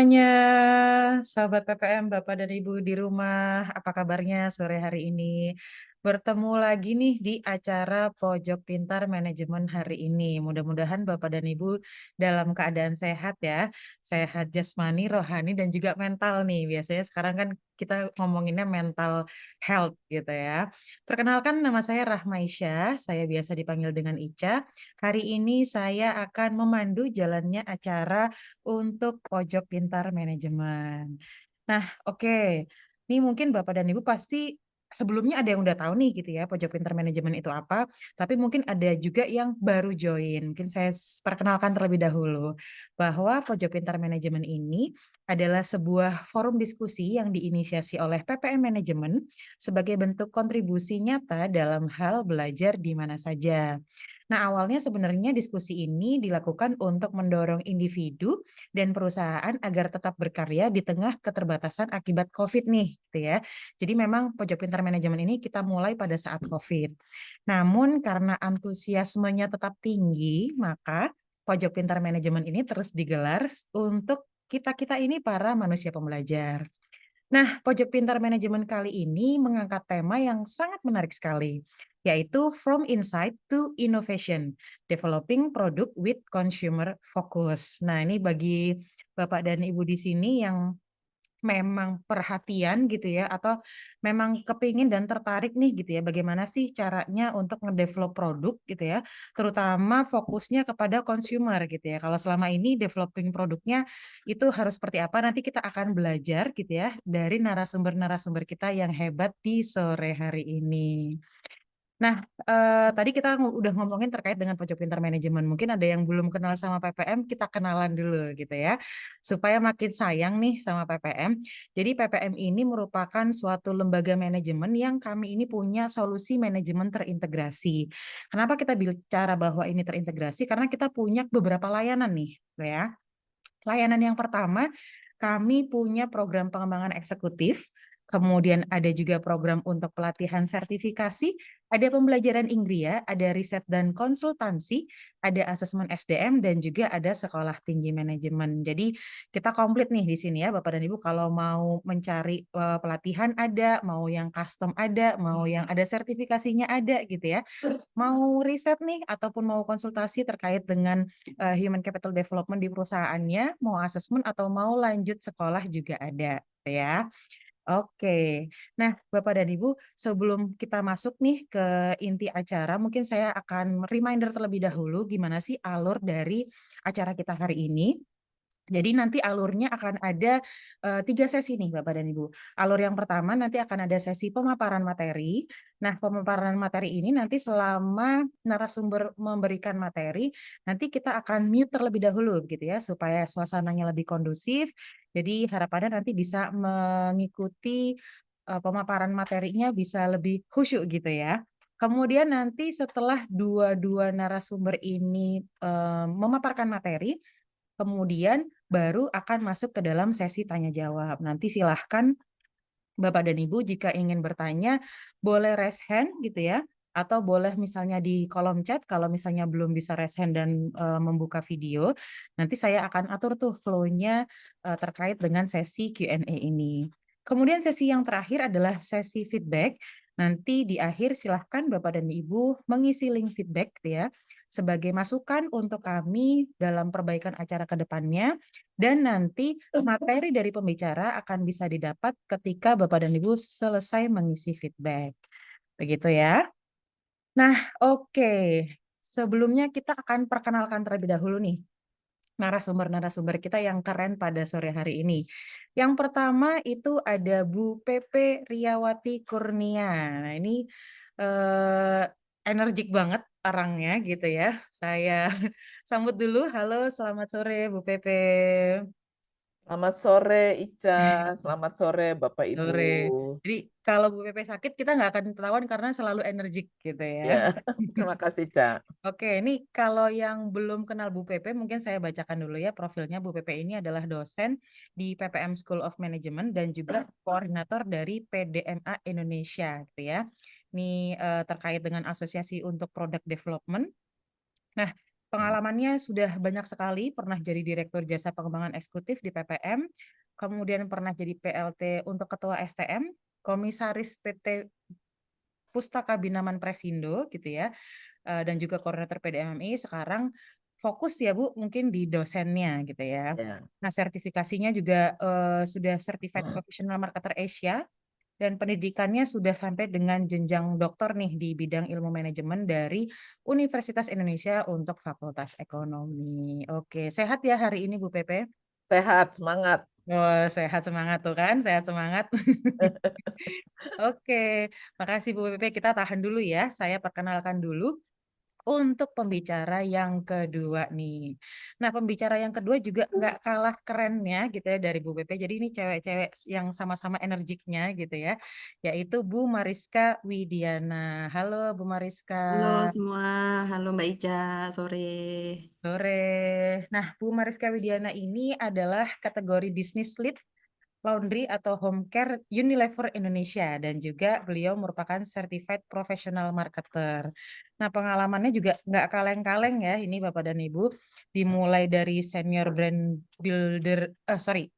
semuanya, sahabat PPM, Bapak dan Ibu di rumah, apa kabarnya sore hari ini? Bertemu lagi nih di acara Pojok Pintar Manajemen hari ini. Mudah-mudahan Bapak dan Ibu dalam keadaan sehat ya, sehat jasmani, rohani, dan juga mental nih. Biasanya sekarang kan kita ngomonginnya mental health gitu ya. Perkenalkan nama saya Rahmaisya, saya biasa dipanggil dengan Ica. Hari ini saya akan memandu jalannya acara untuk Pojok Pintar Manajemen. Nah, oke. Ini mungkin Bapak dan Ibu pasti sebelumnya ada yang udah tahu nih gitu ya, Pojok Pintar Manajemen itu apa, tapi mungkin ada juga yang baru join. Mungkin saya perkenalkan terlebih dahulu bahwa Pojok Pintar Manajemen ini adalah sebuah forum diskusi yang diinisiasi oleh PPM Manajemen sebagai bentuk kontribusi nyata dalam hal belajar di mana saja. Nah, awalnya sebenarnya diskusi ini dilakukan untuk mendorong individu dan perusahaan agar tetap berkarya di tengah keterbatasan akibat COVID nih, gitu ya. Jadi memang Pojok Pintar Manajemen ini kita mulai pada saat COVID. Namun karena antusiasmenya tetap tinggi, maka Pojok Pintar Manajemen ini terus digelar untuk kita-kita ini para manusia pembelajar. Nah, Pojok Pintar Manajemen kali ini mengangkat tema yang sangat menarik sekali, yaitu From Insight to Innovation, Developing Product with Consumer Focus. Nah, ini bagi Bapak dan Ibu di sini yang memang perhatian gitu ya, atau memang kepingin dan tertarik nih gitu ya, bagaimana sih caranya untuk ngedevelop produk gitu ya, terutama fokusnya kepada consumer gitu ya. Kalau selama ini developing produknya itu harus seperti apa, nanti kita akan belajar gitu ya dari narasumber-narasumber kita yang hebat di sore hari ini. Nah, tadi kita udah ngomongin terkait dengan Pojok Pintar Manajemen. Mungkin ada yang belum kenal sama PPM, kita kenalan dulu gitu ya. Supaya makin sayang nih sama PPM. Jadi PPM ini merupakan suatu lembaga manajemen yang kami ini punya solusi manajemen terintegrasi. Kenapa kita bicara bahwa ini terintegrasi? Karena kita punya beberapa layanan nih, gitu ya. Layanan yang pertama, kami punya program pengembangan eksekutif, kemudian ada juga program untuk pelatihan sertifikasi, ada pembelajaran Inggria, ada riset dan konsultansi, ada asesmen SDM, dan juga ada sekolah tinggi manajemen. Jadi kita komplit nih di sini ya Bapak dan Ibu, kalau mau mencari pelatihan ada, mau yang custom ada, mau yang ada sertifikasinya ada gitu ya. Mau riset nih ataupun mau konsultasi terkait dengan human capital development di perusahaannya, mau asesmen atau mau lanjut sekolah juga ada, gitu ya. Oke. Nah, Bapak dan Ibu, sebelum kita masuk nih ke inti acara, mungkin saya akan reminder terlebih dahulu gimana sih alur dari acara kita hari ini. Jadi nanti alurnya akan ada 3 sesi nih Bapak dan Ibu. Alur yang pertama nanti akan ada sesi pemaparan materi. Nah, pemaparan materi ini nanti selama narasumber memberikan materi, nanti kita akan mute terlebih dahulu gitu ya, supaya suasananya lebih kondusif. Jadi harapannya nanti bisa mengikuti pemaparan materinya bisa lebih khusyuk gitu ya. Kemudian nanti setelah dua-dua narasumber ini memaparkan materi, kemudian baru akan masuk ke dalam sesi tanya jawab. Nanti silahkan Bapak dan Ibu jika ingin bertanya boleh raise hand gitu ya, atau boleh misalnya di kolom chat kalau misalnya belum bisa raise hand dan membuka video, nanti saya akan atur tuh flow-nya terkait dengan sesi Q&A ini. Kemudian sesi yang terakhir adalah sesi feedback. Nanti di akhir silahkan Bapak dan Ibu mengisi link feedback gitu ya, sebagai masukan untuk kami dalam perbaikan acara ke depannya. Dan nanti materi dari pembicara akan bisa didapat ketika Bapak dan Ibu selesai mengisi feedback. Begitu ya. Nah, oke. Sebelumnya kita akan perkenalkan terlebih dahulu nih narasumber-narasumber kita yang keren pada sore hari ini. Yang pertama itu ada Bu Pepe Riawati Kurnia. Nah, ini eh, energik banget orangnya gitu ya. Saya sambut dulu. Halo, selamat sore Bu Pepe. Selamat sore Ica, selamat sore Bapak Ibu. Sore. Jadi kalau Bu Pepe sakit kita nggak akan ketahuan karena selalu energik gitu ya. Ya, terima kasih Ica. Oke, ini kalau yang belum kenal Bu Pepe mungkin saya bacakan dulu ya profilnya. Bu Pepe ini adalah dosen di PPM School of Management dan juga koordinator dari PDMA Indonesia gitu ya. Ini terkait dengan Asosiasi untuk Product Development. Nah, Pengalamannya sudah banyak sekali, pernah jadi Direktur Jasa Pengembangan Eksekutif di PPM, kemudian pernah jadi PLT untuk Ketua STM, Komisaris PT Pustaka Binaman Presindo gitu ya, dan juga koordinator PDMMI. Sekarang fokus ya Bu mungkin di dosennya gitu ya. Ya. Nah sertifikasinya juga sudah Certified Professional Marketer Asia dan pendidikannya sudah sampai dengan jenjang doktor nih di bidang ilmu manajemen dari Universitas Indonesia untuk Fakultas Ekonomi. Oke, sehat ya hari ini Bu Pepe? Sehat, semangat. Oh, sehat semangat tuh kan, sehat semangat. Oke, makasih Bu Pepe. Kita tahan dulu ya. Saya perkenalkan dulu untuk pembicara yang kedua nih. Nah, pembicara yang kedua juga nggak kalah kerennya gitu ya dari Bu Pepe. Jadi ini cewek-cewek yang sama-sama energiknya gitu ya, yaitu Bu Mariska Widiana. Halo Bu Mariska. Halo semua, halo Mbak Ica, sore. Sore. Nah, Bu Mariska Widiana ini adalah kategori bisnis lead Laundry atau Home Care Unilever Indonesia dan juga beliau merupakan Certified Professional Marketer. Nah, pengalamannya juga nggak kaleng-kaleng ya ini Bapak dan Ibu. Dimulai dari Senior Brand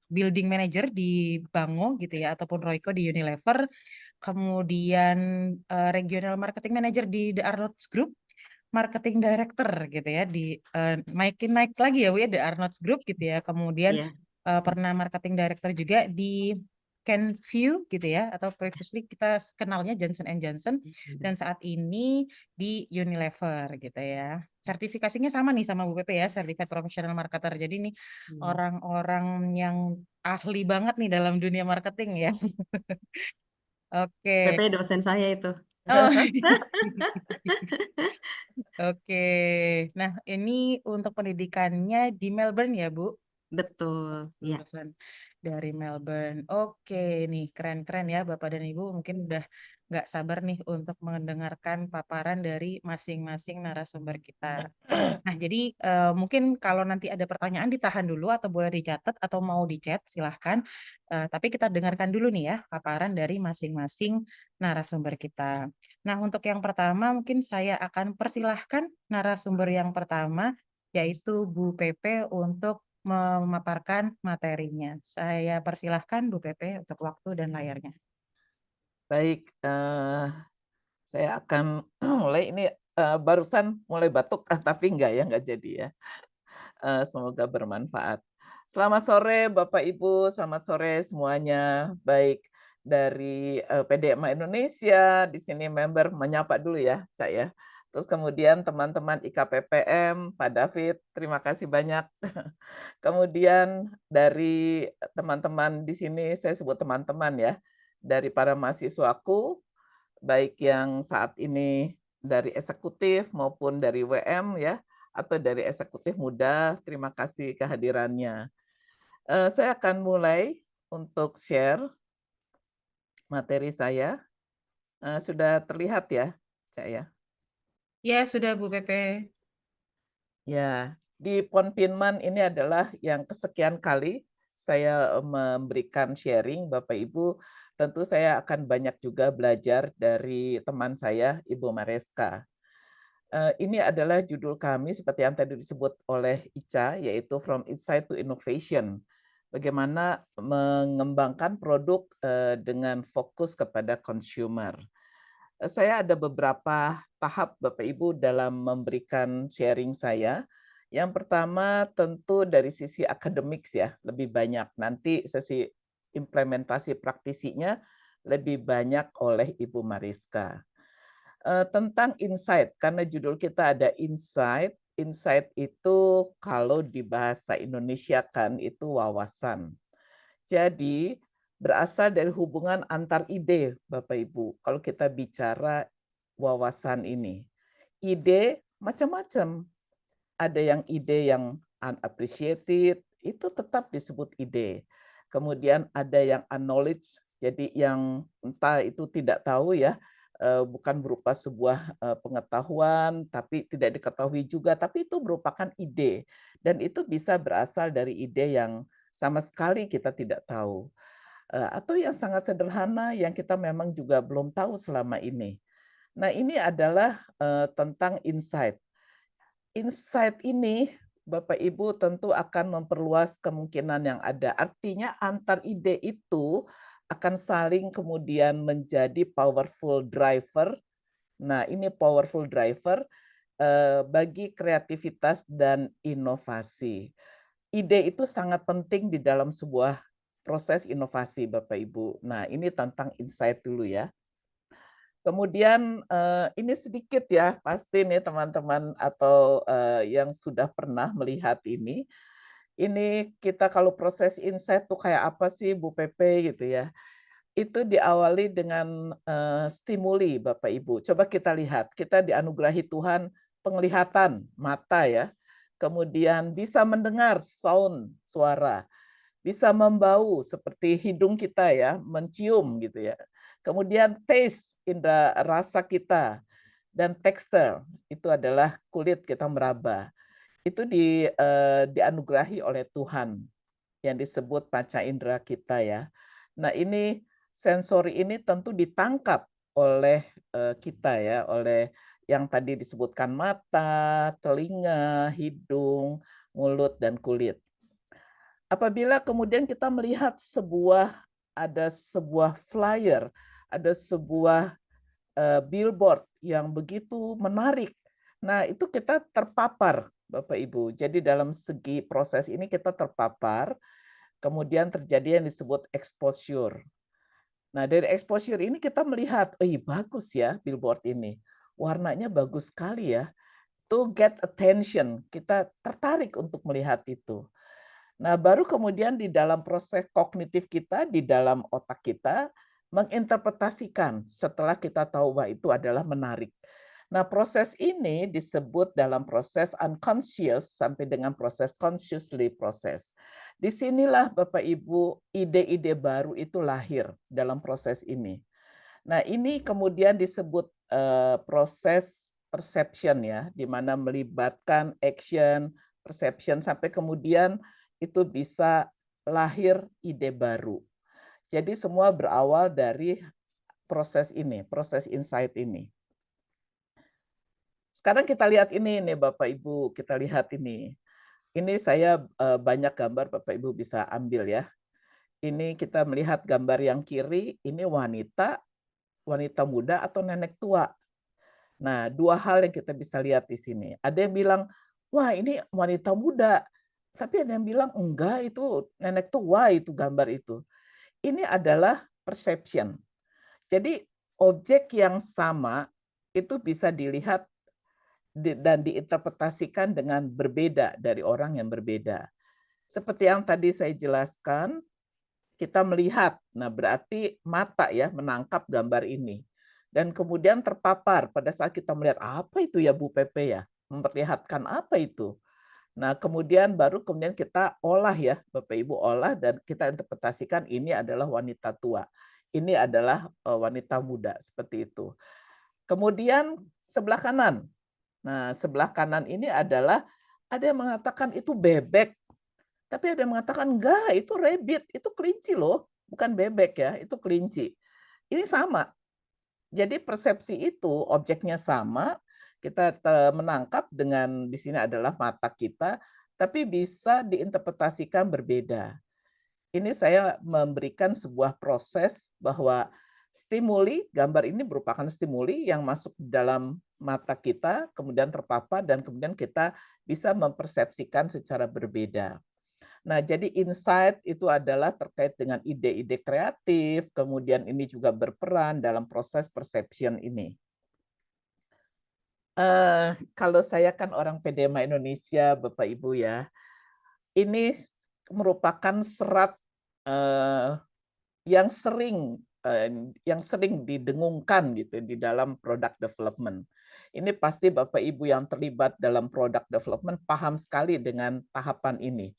Building Manager di Bango gitu ya ataupun Royco di Unilever, kemudian Regional Marketing Manager di The Arnold's Group, Marketing Director gitu ya di naikin naik lagi ya Bu ya The Arnold's Group gitu ya. Kemudian Ya, pernah marketing director juga di Kenvue gitu ya atau previously kita kenalnya Johnson Johnson dan saat ini di Unilever gitu ya. Sertifikasinya sama nih sama Bu Pepe ya, Certified Professional Marketer. Jadi nih orang-orang yang ahli banget nih dalam dunia marketing ya. Oke. PP dosen saya itu. Oh. Oke. Nah, ini untuk pendidikannya di Melbourne ya, Bu? Betul, ya. Lulusan dari Melbourne. Oke, nih keren-keren ya Bapak dan Ibu. Mungkin udah nggak sabar nih untuk mendengarkan paparan dari masing-masing narasumber kita. Nah, jadi mungkin kalau nanti ada pertanyaan ditahan dulu atau boleh dicatat atau mau di chat silahkan. Tapi kita dengarkan dulu nih ya paparan dari masing-masing narasumber kita. Nah, untuk yang pertama mungkin saya akan persilahkan narasumber yang pertama yaitu Bu Pepe untuk memaparkan materinya. Saya persilahkan Bu Pepe untuk waktu dan layarnya. Baik, saya akan mulai ini, barusan mulai batuk, tapi enggak ya, enggak jadi ya. Semoga bermanfaat. Selamat sore Bapak Ibu, selamat sore semuanya. Baik dari, PDMA Indonesia, di sini member menyapa dulu ya, Cak, ya. Terus kemudian teman-teman IKPPM, Pak David, terima kasih banyak. Kemudian dari teman-teman di sini, saya sebut teman-teman ya, dari para mahasiswaku, baik yang saat ini dari eksekutif maupun dari WM ya, atau dari eksekutif muda, terima kasih kehadirannya. Saya akan mulai untuk share materi saya. Sudah terlihat ya, Cak, ya? Ya, sudah Bu Pepe. Ya, di Ponpinman ini adalah yang kesekian kali saya memberikan sharing, Bapak Ibu. Tentu saya akan banyak juga belajar dari teman saya, Ibu Mareska. Ini adalah judul kami seperti yang tadi disebut oleh Ica, yaitu From Insight to Innovation. Bagaimana mengembangkan produk dengan fokus kepada consumer. Saya ada beberapa tahap Bapak Ibu dalam memberikan sharing saya. Yang pertama tentu dari sisi akademik ya, lebih banyak. Nanti sesi implementasi praktisinya lebih banyak oleh Ibu Mariska. Tentang insight, karena judul kita ada insight. Insight itu kalau di bahasa Indonesia kan itu wawasan. Jadi berasal dari hubungan antar ide, Bapak Ibu. Kalau kita bicara wawasan ini, ide macam-macam. Ada yang ide yang unappreciated, itu tetap disebut ide. Kemudian ada yang unknowledge, jadi yang entah itu tidak tahu ya, bukan berupa sebuah pengetahuan, tapi tidak diketahui juga, tapi itu merupakan ide. Dan itu bisa berasal dari ide yang sama sekali kita tidak tahu. Atau yang sangat sederhana yang kita memang juga belum tahu selama ini. Nah ini adalah tentang insight. insight ini Bapak Ibu tentu akan memperluas kemungkinan yang ada. Artinya antar ide itu akan saling kemudian menjadi powerful driver. Nah, ini powerful driver bagi kreativitas dan inovasi. Ide itu sangat penting di dalam sebuah proses inovasi Bapak Ibu. Nah, ini tentang insight dulu ya. Kemudian ini sedikit ya, pasti nih teman-teman atau yang sudah pernah melihat ini. Ini kita kalau proses insight tuh kayak apa sih Bu Pepe gitu ya. Itu diawali dengan stimuli Bapak Ibu. Coba kita lihat, kita dianugerahi Tuhan penglihatan mata ya. Kemudian bisa mendengar sound suara, bisa membau seperti hidung kita ya, mencium gitu ya. Kemudian taste, indera rasa kita, dan texture itu adalah kulit kita meraba. Itu dianugerahi oleh Tuhan yang disebut panca indera kita ya. Nah, ini sensori ini tentu ditangkap oleh kita ya, oleh yang tadi disebutkan mata, telinga, hidung, mulut dan kulit. Apabila kemudian kita melihat ada sebuah flyer, ada sebuah billboard yang begitu menarik. Nah, itu kita terpapar, Bapak Ibu. Jadi dalam segi proses ini kita terpapar, kemudian terjadi yang disebut exposure. Nah, dari exposure ini kita melihat, bagus ya billboard ini. Warnanya bagus sekali ya. To get attention, kita tertarik untuk melihat itu. Nah, baru kemudian di dalam proses kognitif kita, di dalam otak kita, menginterpretasikan setelah kita tahu bahwa itu adalah menarik. Nah, proses ini disebut dalam proses unconscious sampai dengan proses consciously proses. Disinilah Bapak Ibu ide-ide baru itu lahir dalam proses ini. Nah, ini kemudian disebut proses perception ya, di mana melibatkan action, perception sampai kemudian itu bisa lahir ide baru. Jadi semua berawal dari proses ini, proses insight ini. Sekarang kita lihat ini nih Bapak Ibu, kita lihat ini. Ini saya banyak gambar Bapak Ibu bisa ambil ya. Ini kita melihat gambar yang kiri, ini wanita muda atau nenek tua. Nah, dua hal yang kita bisa lihat di sini. Ada yang bilang, wah ini wanita muda. Tapi ada yang bilang, enggak itu nenek tua itu gambar itu. Ini adalah perception. Jadi objek yang sama itu bisa dilihat dan diinterpretasikan dengan berbeda dari orang yang berbeda. Seperti yang tadi saya jelaskan, kita melihat, nah berarti mata ya menangkap gambar ini. Dan kemudian terpapar pada saat kita melihat, apa itu ya Bu Pepe ya? Memperlihatkan apa itu? Nah kemudian kita olah ya, Bapak Ibu olah dan kita interpretasikan ini adalah wanita tua. Ini adalah wanita muda, seperti itu. Kemudian sebelah kanan. Nah sebelah kanan ini adalah, ada yang mengatakan itu bebek. Tapi ada yang mengatakan, enggak, itu rabbit, itu kelinci loh. Bukan bebek ya, itu kelinci. Ini sama. Jadi persepsi itu, objeknya sama, kita menangkap dengan di sini adalah mata kita, tapi bisa diinterpretasikan berbeda. Ini saya memberikan sebuah proses bahwa stimuli, gambar ini merupakan stimuli yang masuk dalam mata kita, kemudian terpapar, dan kemudian kita bisa mempersepsikan secara berbeda. Nah, jadi insight itu adalah terkait dengan ide-ide kreatif, kemudian ini juga berperan dalam proses perception ini. Kalau saya kan orang PDMA Indonesia, Bapak Ibu ya, ini merupakan serat yang sering didengungkan gitu di dalam product development. Ini pasti Bapak Ibu yang terlibat dalam product development paham sekali dengan tahapan ini.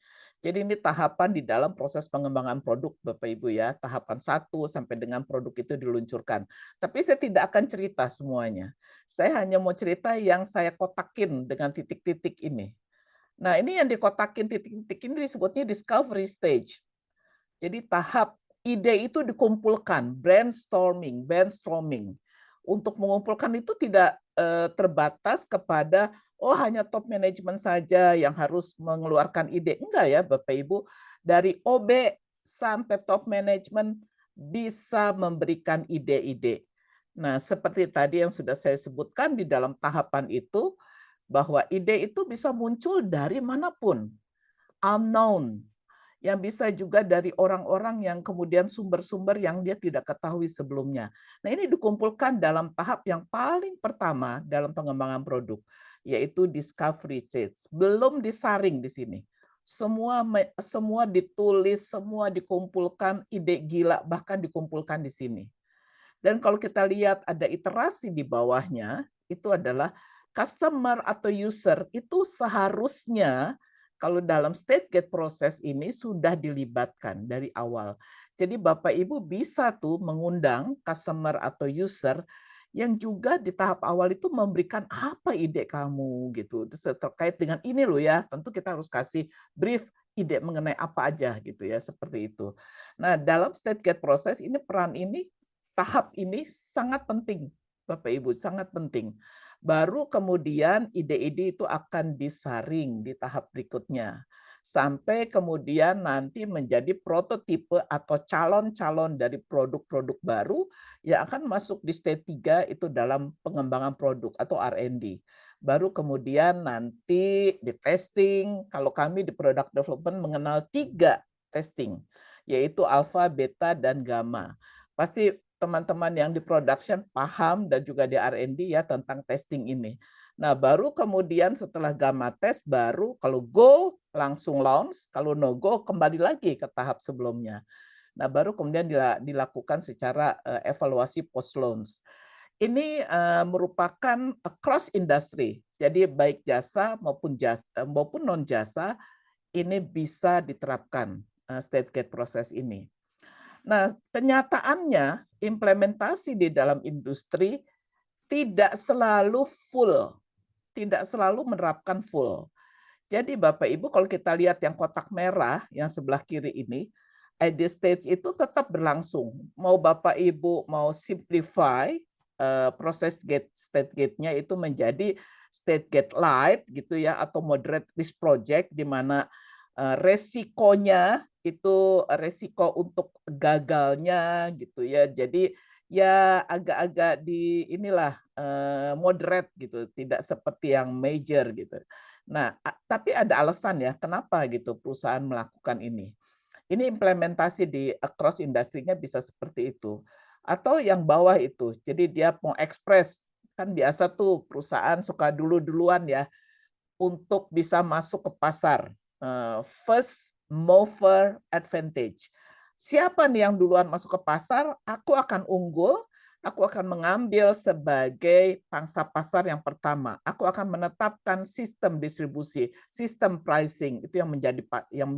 Jadi ini tahapan di dalam proses pengembangan produk Bapak Ibu ya, tahapan 1 sampai dengan produk itu diluncurkan. Tapi saya tidak akan cerita semuanya. Saya hanya mau cerita yang saya kotakin dengan titik-titik ini. Nah, ini yang dikotakin titik-titik ini disebutnya discovery stage. Jadi tahap ide itu dikumpulkan, brainstorming. untuk mengumpulkan itu tidak terbatas kepada hanya top management saja yang harus mengeluarkan ide. Enggak ya Bapak Ibu, dari OB sampai top management bisa memberikan ide-ide. Nah, seperti tadi yang sudah saya sebutkan di dalam tahapan itu, bahwa ide itu bisa muncul dari manapun, unknown, yang bisa juga dari orang-orang yang kemudian sumber-sumber yang dia tidak ketahui sebelumnya. Nah, ini dikumpulkan dalam tahap yang paling pertama dalam pengembangan produk, yaitu discovery stage. Belum disaring di sini. Semua ditulis, semua dikumpulkan, ide gila bahkan dikumpulkan di sini. Dan kalau kita lihat ada iterasi di bawahnya, itu adalah customer atau user itu seharusnya kalau dalam stage gate proses ini sudah dilibatkan dari awal. Jadi Bapak Ibu bisa tuh mengundang customer atau user yang juga di tahap awal itu memberikan apa ide kamu gitu. Terkait dengan ini loh ya, tentu kita harus kasih brief ide mengenai apa aja gitu ya, seperti itu. Nah, dalam stage gate proses ini peran ini tahap ini sangat penting, Bapak Ibu, sangat penting. Baru kemudian ide-ide itu akan disaring di tahap berikutnya. Sampai kemudian nanti menjadi prototipe atau calon-calon dari produk-produk baru yang akan masuk di stage 3 itu dalam pengembangan produk atau R&D. Baru kemudian nanti di testing, kalau kami di product development mengenal 3 testing, yaitu alpha, beta, dan gamma. Pasti teman-teman yang di production paham dan juga di R&D ya tentang testing ini. Nah, baru kemudian setelah gamma test, baru kalau go langsung launch, kalau no go kembali lagi ke tahap sebelumnya. Nah, baru kemudian dilakukan secara evaluasi post launch. Ini merupakan across industry. Jadi baik jasa maupun non jasa ini bisa diterapkan stage gate proses ini. Nah, kenyataannya implementasi di dalam industri tidak selalu full, tidak selalu menerapkan full. Jadi Bapak Ibu kalau kita lihat yang kotak merah yang sebelah kiri ini, ID stage itu tetap berlangsung. Mau Bapak Ibu mau simplify proses stage gate-nya itu menjadi stage gate light gitu ya atau moderate risk project di mana resikonya itu resiko untuk gagalnya gitu ya. Jadi ya agak-agak di inilah moderate gitu, tidak seperti yang major gitu. Nah, tapi ada alasan ya kenapa gitu perusahaan melakukan ini. Ini implementasi di across industrinya bisa seperti itu. Atau yang bawah itu, jadi dia mau ekspres, kan biasa tuh perusahaan suka duluan ya untuk bisa masuk ke pasar. First mover advantage. Siapa nih yang duluan masuk ke pasar, aku akan unggul, aku akan mengambil sebagai pangsa pasar yang pertama. Aku akan menetapkan sistem distribusi, sistem pricing, itu yang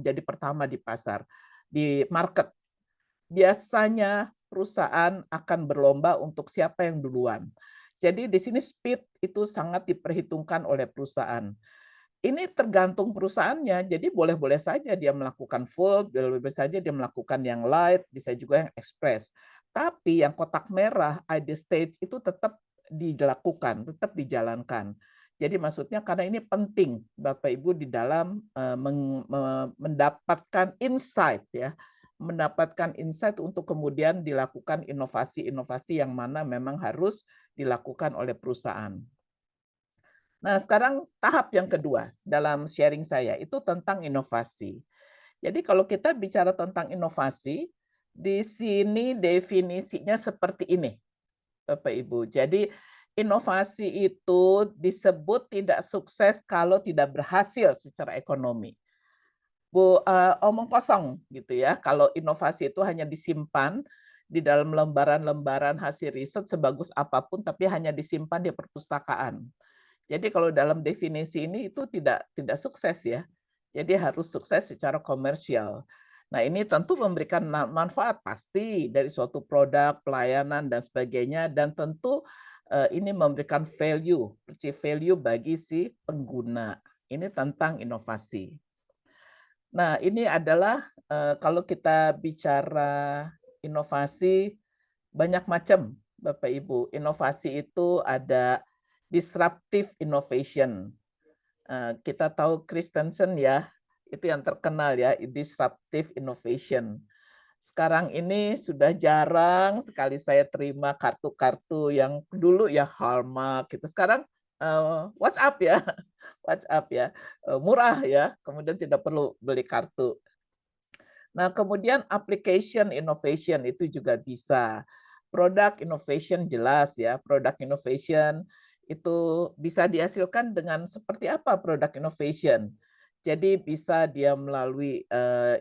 menjadi pertama di pasar, di market. Biasanya perusahaan akan berlomba untuk siapa yang duluan. Jadi di sini speed itu sangat diperhitungkan oleh perusahaan. Ini tergantung perusahaannya, jadi boleh-boleh saja dia melakukan full, boleh-boleh saja dia melakukan yang light, bisa juga yang express. Tapi yang kotak merah, ID stage itu tetap dilakukan, tetap dijalankan. Jadi maksudnya karena ini penting Bapak Ibu di dalam mendapatkan insight ya, mendapatkan insight untuk kemudian dilakukan inovasi-inovasi yang mana memang harus dilakukan oleh perusahaan. Nah, sekarang tahap yang kedua dalam sharing saya itu tentang inovasi. Jadi kalau kita bicara tentang inovasi, di sini definisinya seperti ini, Bapak Ibu. Jadi inovasi itu disebut tidak sukses kalau tidak berhasil secara ekonomi. Omong kosong gitu ya. Kalau inovasi itu hanya disimpan di dalam lembaran-lembaran hasil riset sebagus apapun, tapi hanya disimpan di perpustakaan. Jadi kalau dalam definisi ini itu tidak sukses ya. Jadi harus sukses secara komersial. Nah, ini tentu memberikan manfaat pasti dari suatu produk, pelayanan dan sebagainya dan tentu ini memberikan value, perceived value bagi si pengguna. Ini tentang inovasi. Nah, ini adalah kalau kita bicara inovasi banyak macam Bapak Ibu. Inovasi itu ada disruptive innovation. Kita tahu Christensen ya, itu yang terkenal ya, disruptive innovation. Sekarang ini sudah jarang sekali saya terima kartu-kartu yang dulu ya Hallmark gitu. Sekarang WhatsApp ya, WhatsApp ya, murah ya, kemudian tidak perlu beli kartu. Nah, kemudian application innovation itu juga bisa. Product innovation jelas ya, product innovation itu bisa dihasilkan dengan seperti apa product innovation. Jadi bisa dia melalui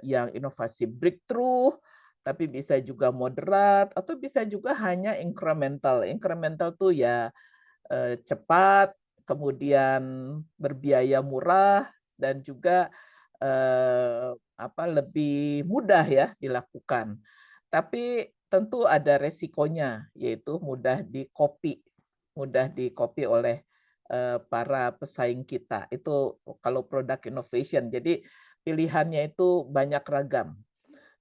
yang inovasi breakthrough, tapi bisa juga moderat atau bisa juga hanya incremental. Incremental tuh ya cepat, kemudian berbiaya murah dan juga lebih mudah ya dilakukan. Tapi tentu ada resikonya, yaitu mudah di-copy oleh para pesaing kita. Itu kalau product innovation. Jadi pilihannya itu banyak ragam.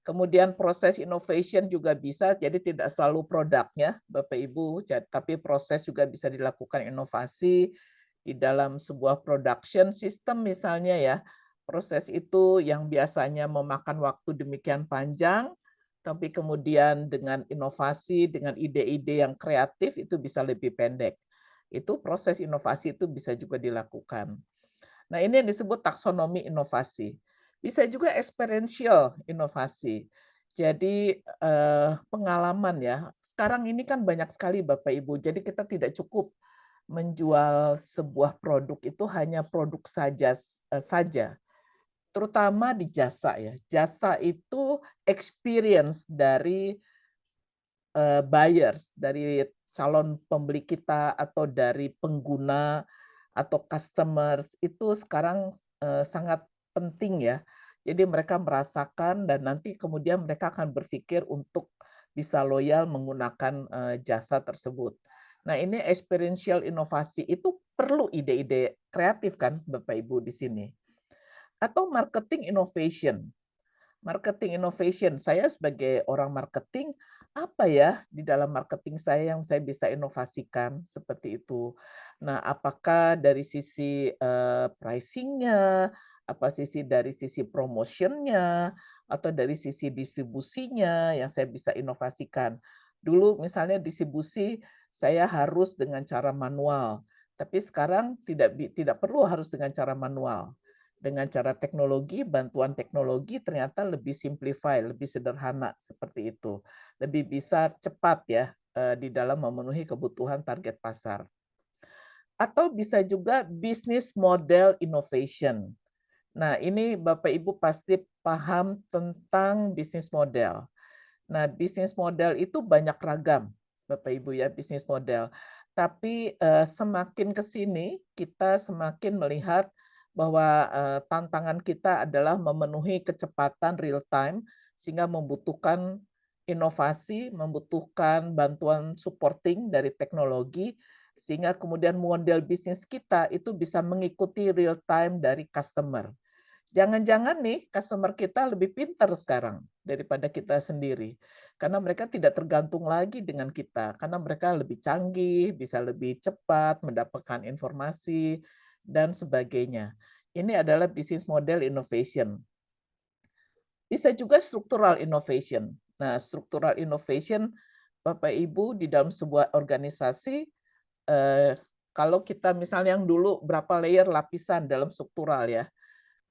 Kemudian proses innovation juga bisa, jadi tidak selalu produknya, Bapak Ibu, tapi proses juga bisa dilakukan inovasi di dalam sebuah production system misalnya ya. Proses itu yang biasanya memakan waktu demikian panjang, tapi kemudian dengan inovasi, dengan ide-ide yang kreatif itu bisa lebih pendek. Itu proses inovasi itu bisa juga dilakukan. Nah, ini yang disebut taksonomi inovasi. Bisa juga experiential inovasi. Jadi, pengalaman ya. Sekarang ini kan banyak sekali Bapak Ibu, jadi kita tidak cukup menjual sebuah produk itu hanya produk saja, terutama di jasa ya. Jasa itu experience dari buyers, dari calon pembeli kita atau dari pengguna atau customers itu sekarang sangat penting ya. Jadi mereka merasakan dan nanti kemudian mereka akan berpikir untuk bisa loyal menggunakan jasa tersebut. Nah, ini experiential inovasi itu perlu ide-ide kreatif kan Bapak Ibu di sini. Atau marketing innovation. Marketing innovation, saya sebagai orang marketing, apa ya di dalam marketing saya yang saya bisa inovasikan seperti itu. Nah, apakah dari sisi pricing-nya, apa dari sisi promotion-nya, atau dari sisi distribusinya yang saya bisa inovasikan. Dulu misalnya distribusi saya harus dengan cara manual, tapi sekarang tidak perlu harus dengan cara manual. Dengan cara teknologi, bantuan teknologi ternyata lebih simplify, lebih sederhana seperti itu. Lebih bisa cepat ya di dalam memenuhi kebutuhan target pasar. Atau bisa juga business model innovation. Nah, ini Bapak Ibu pasti paham tentang bisnis model. Nah, bisnis model itu banyak ragam, Bapak Ibu ya, bisnis model. Tapi semakin ke sini kita semakin melihat bahwa tantangan kita adalah memenuhi kecepatan real time sehingga membutuhkan inovasi, membutuhkan bantuan supporting dari teknologi sehingga kemudian model bisnis kita itu bisa mengikuti real time dari customer. Jangan-jangan nih customer kita lebih pintar sekarang daripada kita sendiri. Karena mereka tidak tergantung lagi dengan kita, karena mereka lebih canggih, bisa lebih cepat mendapatkan informasi, dan sebagainya. Ini adalah business model innovation. Bisa juga structural innovation. Nah, structural innovation, Bapak Ibu, di dalam sebuah organisasi, kalau kita misalnya yang dulu berapa layer lapisan dalam struktural ya,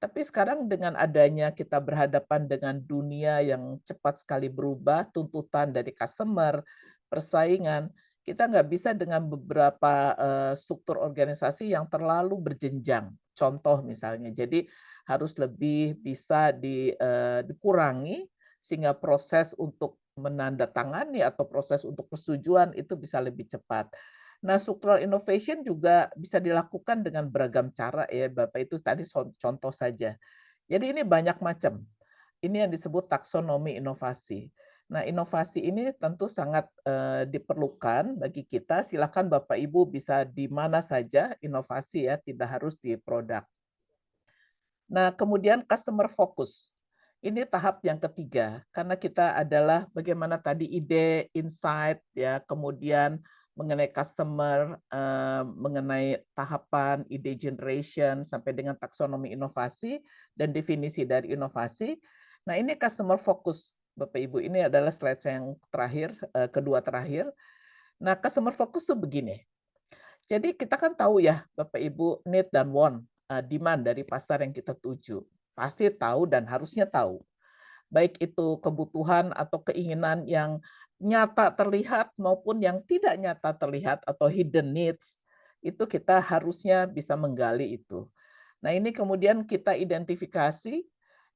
tapi sekarang dengan adanya kita berhadapan dengan dunia yang cepat sekali berubah, tuntutan dari customer, persaingan, kita nggak bisa dengan beberapa struktur organisasi yang terlalu berjenjang. Contoh misalnya, jadi harus lebih bisa dikurangi sehingga proses untuk menandatangani atau proses untuk persetujuan itu bisa lebih cepat. Nah, structural innovation juga bisa dilakukan dengan beragam cara ya, Bapak, itu tadi contoh saja. Jadi ini banyak macam. Ini yang disebut taksonomi inovasi. Nah, inovasi ini tentu sangat diperlukan bagi kita. Silakan Bapak Ibu bisa di mana saja inovasi ya, tidak harus di produk. Nah, kemudian customer focus. Ini tahap yang ketiga, karena kita adalah bagaimana tadi ide, insight, ya, kemudian mengenai customer, mengenai tahapan ide generation sampai dengan taksonomi inovasi dan definisi dari inovasi. Nah, ini customer focus, Bapak Ibu. Ini adalah slide saya yang terakhir, kedua terakhir. Nah, customer focus tuh begini. Jadi kita kan tahu ya, Bapak Ibu, need dan want, demand dari pasar yang kita tuju. Pasti tahu dan harusnya tahu. Baik itu kebutuhan atau keinginan yang nyata terlihat maupun yang tidak nyata terlihat atau hidden needs, itu kita harusnya bisa menggali itu. Nah, ini kemudian kita identifikasi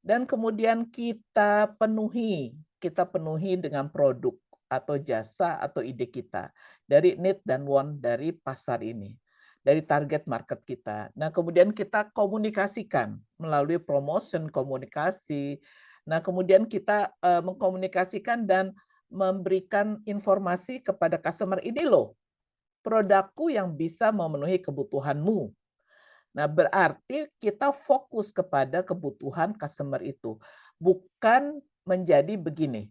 dan kemudian kita penuhi dengan produk atau jasa atau ide kita dari need dan want dari pasar ini, dari target market kita. Nah, kemudian kita komunikasikan melalui promotion, komunikasi. Nah, kemudian kita mengkomunikasikan dan memberikan informasi kepada customer, "Ini loh produkku yang bisa memenuhi kebutuhanmu." Nah, berarti kita fokus kepada kebutuhan customer itu, bukan menjadi begini,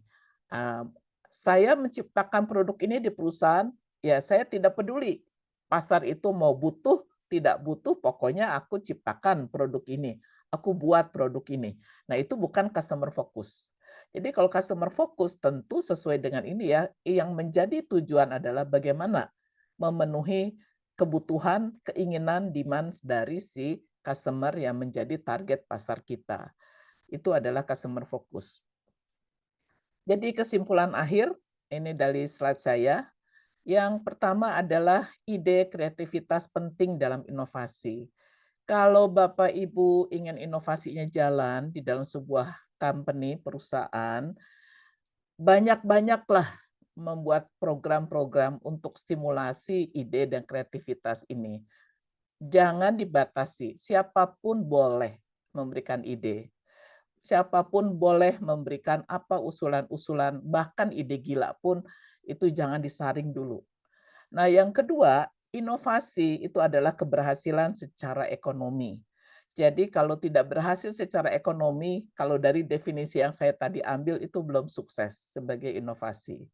eee, saya menciptakan produk ini di perusahaan, ya saya tidak peduli pasar itu mau butuh, tidak butuh, pokoknya aku ciptakan produk ini, aku buat produk ini. Nah, itu bukan customer focus. Jadi kalau customer focus tentu sesuai dengan ini ya, yang menjadi tujuan adalah bagaimana memenuhi kebutuhan, keinginan, demands dari si customer yang menjadi target pasar kita. Itu adalah customer focus. Jadi kesimpulan akhir, ini dari slide saya, yang pertama adalah ide kreativitas penting dalam inovasi. Kalau Bapak Ibu ingin inovasinya jalan di dalam sebuah company, perusahaan, banyak-banyaklah membuat program-program untuk stimulasi ide dan kreativitas ini. Jangan dibatasi, siapapun boleh memberikan ide. Siapapun boleh memberikan apa usulan-usulan, bahkan ide gila pun itu jangan disaring dulu. Nah, yang kedua, inovasi itu adalah keberhasilan secara ekonomi. Jadi kalau tidak berhasil secara ekonomi, kalau dari definisi yang saya tadi ambil itu belum sukses sebagai inovasi.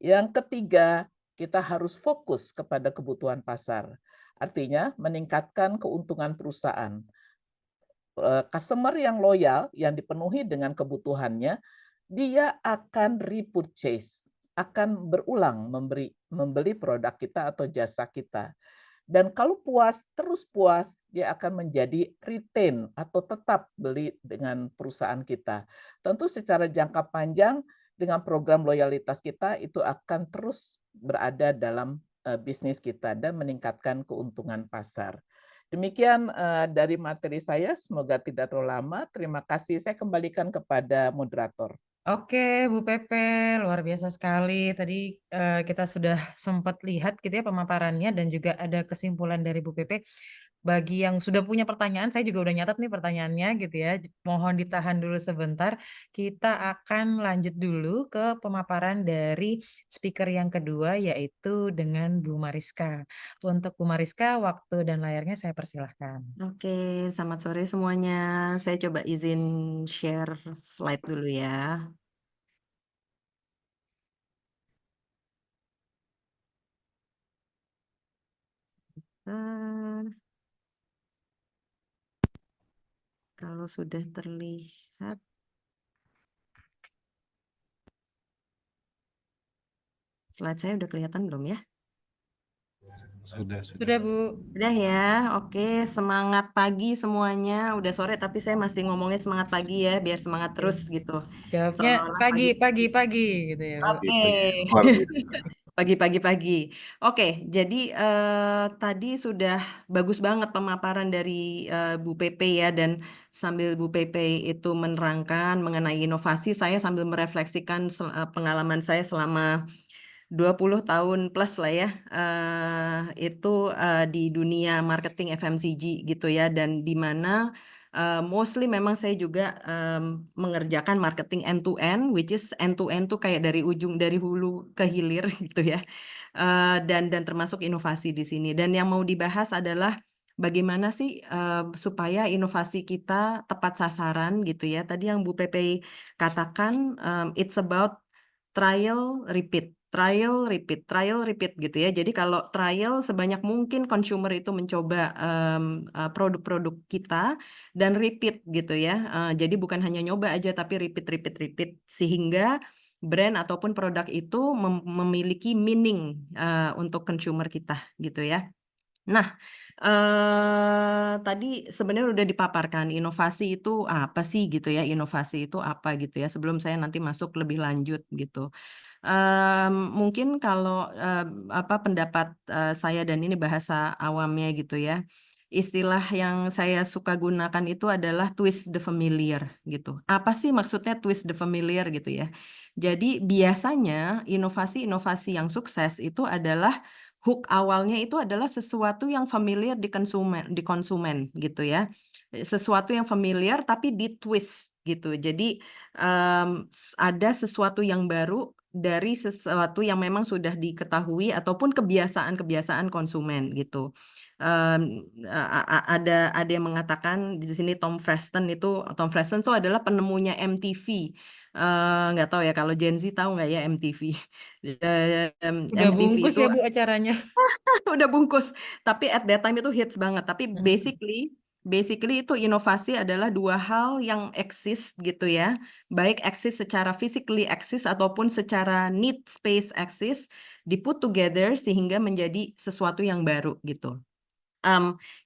Yang ketiga, kita harus fokus kepada kebutuhan pasar. Artinya meningkatkan keuntungan perusahaan. Customer yang loyal, yang dipenuhi dengan kebutuhannya, dia akan repurchase, akan berulang membeli produk kita atau jasa kita. Dan kalau puas, terus puas, dia akan menjadi retain atau tetap beli dengan perusahaan kita. Tentu secara jangka panjang dengan program loyalitas kita itu akan terus berada dalam bisnis kita dan meningkatkan keuntungan pasar. Demikian dari materi saya, semoga tidak terlalu lama. Terima kasih. Saya kembalikan kepada moderator. Oke, Bu Pepe, luar biasa sekali. Tadi kita sudah sempat lihat gitu ya pemaparannya dan juga ada kesimpulan dari Bu Pepe. Bagi yang sudah punya pertanyaan, saya juga udah nyatat nih pertanyaannya gitu ya. Mohon ditahan dulu sebentar. Kita akan lanjut dulu ke pemaparan dari speaker yang kedua, yaitu dengan Bu Mariska. Untuk Bu Mariska, waktu dan layarnya saya persilahkan. Oke, selamat sore semuanya. Saya coba izin share slide dulu ya. Eh, Kalau sudah terlihat, slide saya udah kelihatan belum ya? Sudah, Bu. Udah ya, oke. Semangat pagi semuanya. Udah sore tapi saya masih ngomongnya semangat pagi ya, biar semangat terus gitu. Jawabnya Seolah-olah pagi, pagi. pagi, pagi gitu ya, Bu. Oke. Pagi. Oke, jadi tadi sudah bagus banget pemaparan dari Bu Pepe ya, dan sambil Bu Pepe itu menerangkan mengenai inovasi, saya sambil merefleksikan pengalaman saya selama 20 tahun plus lah ya, itu di dunia marketing FMCG gitu ya, dan di mana mostly memang saya juga mengerjakan marketing end to end, which is end to end tuh kayak dari hulu ke hilir gitu ya. Dan termasuk inovasi di sini. Dan yang mau dibahas adalah bagaimana sih supaya inovasi kita tepat sasaran gitu ya. Tadi yang Bu Pepe katakan, it's about trial, repeat, trial, repeat, trial, repeat gitu ya. Jadi kalau trial sebanyak mungkin consumer itu mencoba produk-produk kita dan repeat gitu ya. Jadi bukan hanya nyoba aja tapi repeat, repeat, repeat sehingga brand ataupun produk itu memiliki meaning untuk consumer kita gitu ya. Nah, tadi sebenarnya udah dipaparkan inovasi itu apa sih gitu ya, inovasi itu apa gitu ya, sebelum saya nanti masuk lebih lanjut gitu. Mungkin kalau apa pendapat saya dan ini bahasa awamnya gitu ya, istilah yang saya suka gunakan itu adalah twist the familiar gitu. Apa sih maksudnya twist the familiar gitu ya? Jadi biasanya inovasi-inovasi yang sukses itu adalah hook awalnya itu adalah sesuatu yang familiar di konsumen gitu ya. Sesuatu yang familiar tapi di-twist gitu. Jadi ada sesuatu yang baru dari sesuatu yang memang sudah diketahui ataupun kebiasaan-kebiasaan konsumen gitu. Ada yang mengatakan di sini Tom Freston itu adalah penemunya MTV. Nggak tahu ya kalau Gen Z tahu nggak ya MTV. Udah MTV bungkus itu ya Bu acaranya. udah bungkus, tapi at that time itu hits banget. Tapi Mm-mm. basically itu inovasi adalah dua hal yang eksis gitu ya. Baik eksis secara physically eksis ataupun secara need space eksis, diput together sehingga menjadi sesuatu yang baru gitu.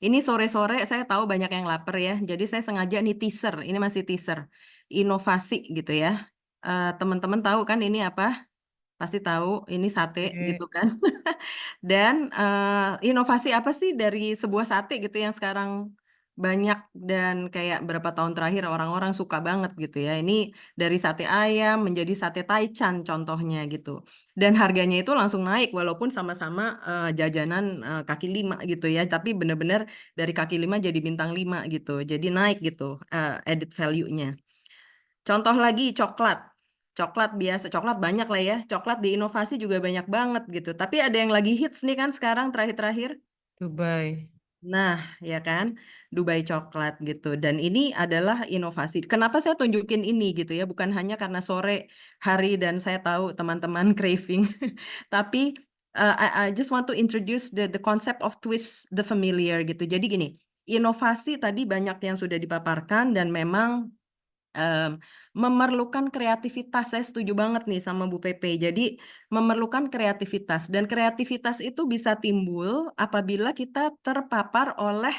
Ini sore-sore saya tahu banyak yang lapar ya, jadi saya sengaja nih teaser, ini masih teaser, inovasi gitu ya. Teman-teman tahu kan ini apa? Pasti tahu, ini sate Oke. gitu kan. Dan inovasi apa sih dari sebuah sate gitu yang sekarang banyak dan kayak berapa tahun terakhir orang-orang suka banget gitu ya. Ini dari sate ayam menjadi sate taichan contohnya gitu. Dan harganya itu langsung naik walaupun sama-sama jajanan kaki lima gitu ya. Tapi benar-benar dari kaki lima jadi bintang lima gitu. Jadi naik gitu added value-nya. Contoh lagi coklat. Coklat biasa, coklat banyak lah ya. Coklat di inovasi juga banyak banget gitu. Tapi ada yang lagi hits nih kan sekarang terakhir-terakhir. Dubai. Nah, ya kan, Dubai coklat gitu. Dan ini adalah inovasi. Kenapa saya tunjukin ini gitu ya? Bukan hanya karena sore hari dan saya tahu teman-teman craving, tapi I just want to introduce the concept of twist the familiar gitu. Jadi gini, inovasi tadi banyak yang sudah dipaparkan dan memang em, memerlukan kreativitas. Saya setuju banget nih sama Bu Pepe. Jadi memerlukan kreativitas dan kreativitas itu bisa timbul apabila kita terpapar oleh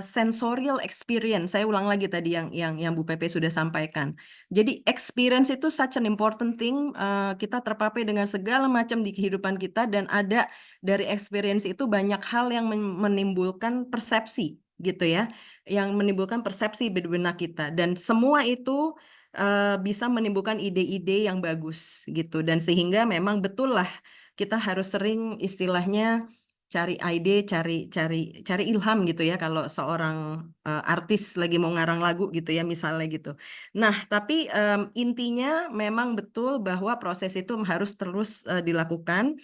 sensorial experience. Saya ulang lagi tadi yang Bu Pepe sudah sampaikan. Jadi experience itu such an important thing. Kita terpapar dengan segala macam di kehidupan kita dan ada dari experience itu banyak hal yang menimbulkan persepsi gitu ya, yang menimbulkan persepsi di benak kita dan semua itu bisa menimbulkan ide-ide yang bagus gitu dan sehingga memang betul lah kita harus sering istilahnya cari ide, cari ilham gitu ya kalau seorang artis lagi mau ngarang lagu gitu ya misalnya gitu. Nah, tapi intinya memang betul bahwa proses itu harus terus dilakukan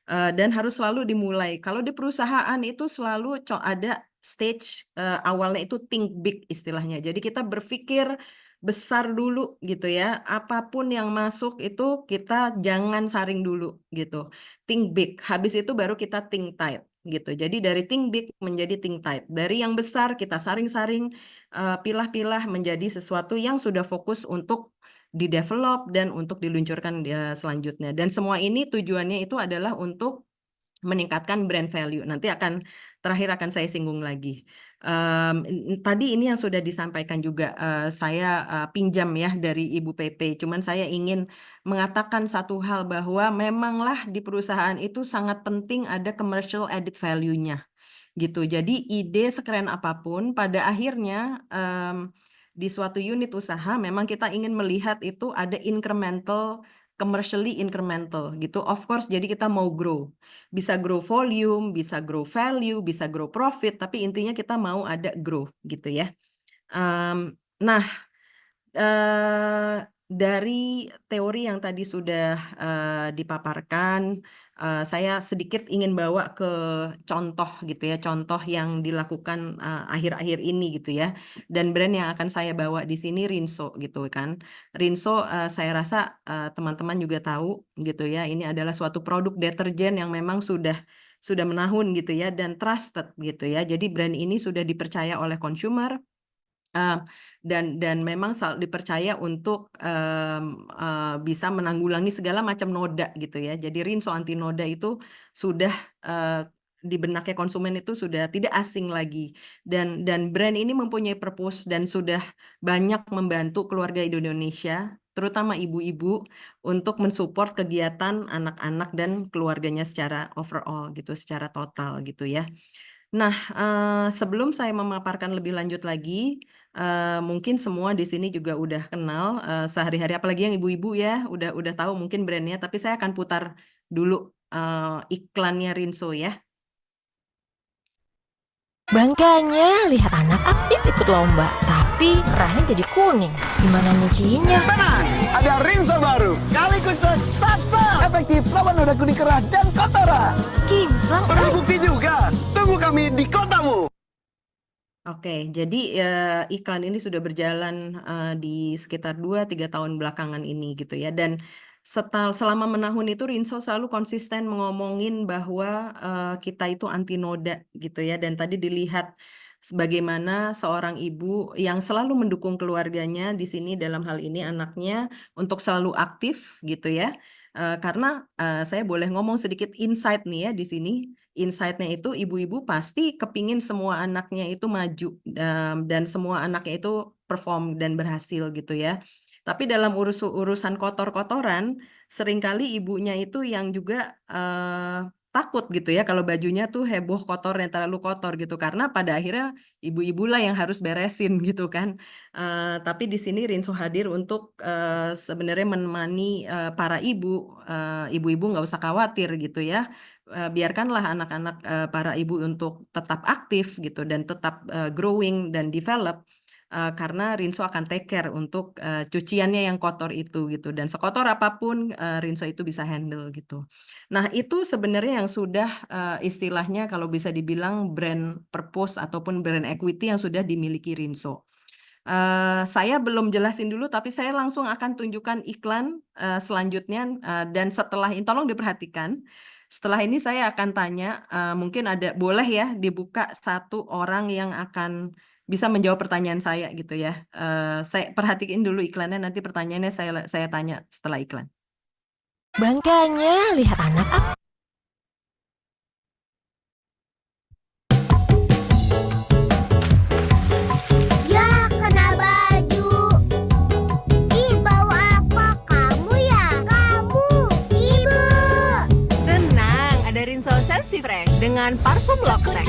dan harus selalu dimulai. Kalau di perusahaan itu selalu ada stage awalnya itu think big istilahnya. Jadi kita berpikir besar dulu gitu ya. Apapun yang masuk itu kita jangan saring dulu gitu. Think big. Habis itu baru kita think tight gitu. Jadi dari think big menjadi think tight. Dari yang besar kita saring-saring pilah-pilah menjadi sesuatu yang sudah fokus untuk di-develop dan untuk diluncurkan selanjutnya. Dan semua ini tujuannya itu adalah untuk meningkatkan brand value. Nanti terakhir akan saya singgung lagi. Tadi ini yang sudah disampaikan juga saya pinjam ya dari Ibu Pepe. Cuman saya ingin mengatakan satu hal bahwa memanglah di perusahaan itu sangat penting ada commercial added value-nya gitu. Jadi ide sekeren apapun pada akhirnya di suatu unit usaha memang kita ingin melihat itu ada incremental commercially incremental gitu. Of course jadi kita mau grow. Bisa grow volume, bisa grow value, bisa grow profit, tapi intinya kita mau ada grow gitu ya. Nah, dari teori yang tadi sudah dipaparkan, saya sedikit ingin bawa ke contoh gitu ya, contoh yang dilakukan akhir-akhir ini gitu ya. Dan brand yang akan saya bawa di sini Rinso gitu kan. Rinso saya rasa teman-teman juga tahu gitu ya. Ini adalah suatu produk deterjen yang memang sudah menahun gitu ya dan trusted gitu ya. Jadi brand ini sudah dipercaya oleh consumer. Dan memang dipercaya untuk bisa menanggulangi segala macam noda gitu ya. Jadi Rinso anti noda itu sudah di benaknya konsumen itu sudah tidak asing lagi, dan brand ini mempunyai purpose dan sudah banyak membantu keluarga di Indonesia, terutama ibu-ibu, untuk mensupport kegiatan anak-anak dan keluarganya secara overall gitu, secara total gitu ya. Nah, sebelum saya memaparkan lebih lanjut lagi, mungkin semua di sini juga udah kenal sehari-hari, apalagi yang ibu-ibu ya, udah tahu mungkin brandnya. Tapi saya akan putar dulu iklannya Rinso ya. Bangkanya lihat anak aktif ikut lomba, tapi merahnya jadi kuning. Gimana nyuciinnya? Tenang, ada Rinso baru. Kali khusus Sapsa. Efektif lawan noda kuning kerah dan kotoran. Kinclong. Terbukti juga. Tunggu kami di kotamu. Oke, jadi iklan ini sudah berjalan di sekitar 2-3 tahun belakangan ini gitu ya. Dan selama menahun itu Rinso selalu konsisten ngomongin bahwa kita itu anti noda gitu ya. Dan tadi dilihat bagaimana seorang ibu yang selalu mendukung keluarganya di sini, dalam hal ini anaknya, untuk selalu aktif gitu ya. Karena saya boleh ngomong sedikit insight nih ya di sini. Insight-nya itu ibu-ibu pasti kepingin semua anaknya itu maju dan semua anaknya itu perform dan berhasil gitu ya. Tapi dalam urusan kotor-kotoran, seringkali ibunya itu yang juga takut gitu ya kalau bajunya tuh heboh kotor yang terlalu kotor gitu, karena pada akhirnya ibu-ibulah yang harus beresin gitu kan. Tapi di sini Rinso hadir untuk sebenarnya menemani para ibu-ibu nggak usah khawatir gitu ya. Biarkanlah anak-anak para ibu untuk tetap aktif gitu dan tetap growing dan develop, karena Rinso akan take care untuk cuciannya yang kotor itu gitu, dan sekotor apapun Rinso itu bisa handle gitu. Nah, itu sebenarnya yang sudah istilahnya kalau bisa dibilang brand purpose ataupun brand equity yang sudah dimiliki Rinso. Saya belum jelasin dulu, tapi saya langsung akan tunjukkan iklan selanjutnya, dan setelah ini tolong diperhatikan. Setelah ini saya akan tanya, mungkin boleh ya dibuka satu orang yang akan bisa menjawab pertanyaan saya gitu ya. Saya perhatikan dulu iklannya, nanti pertanyaannya saya tanya setelah iklan. Bangkanya lihat anak aktif. Ya, kena baju. Ih, bau apa kamu ya? Kamu, Ibu. Tenang, ada Rinso Sensi Fresh dengan parfum Locktex.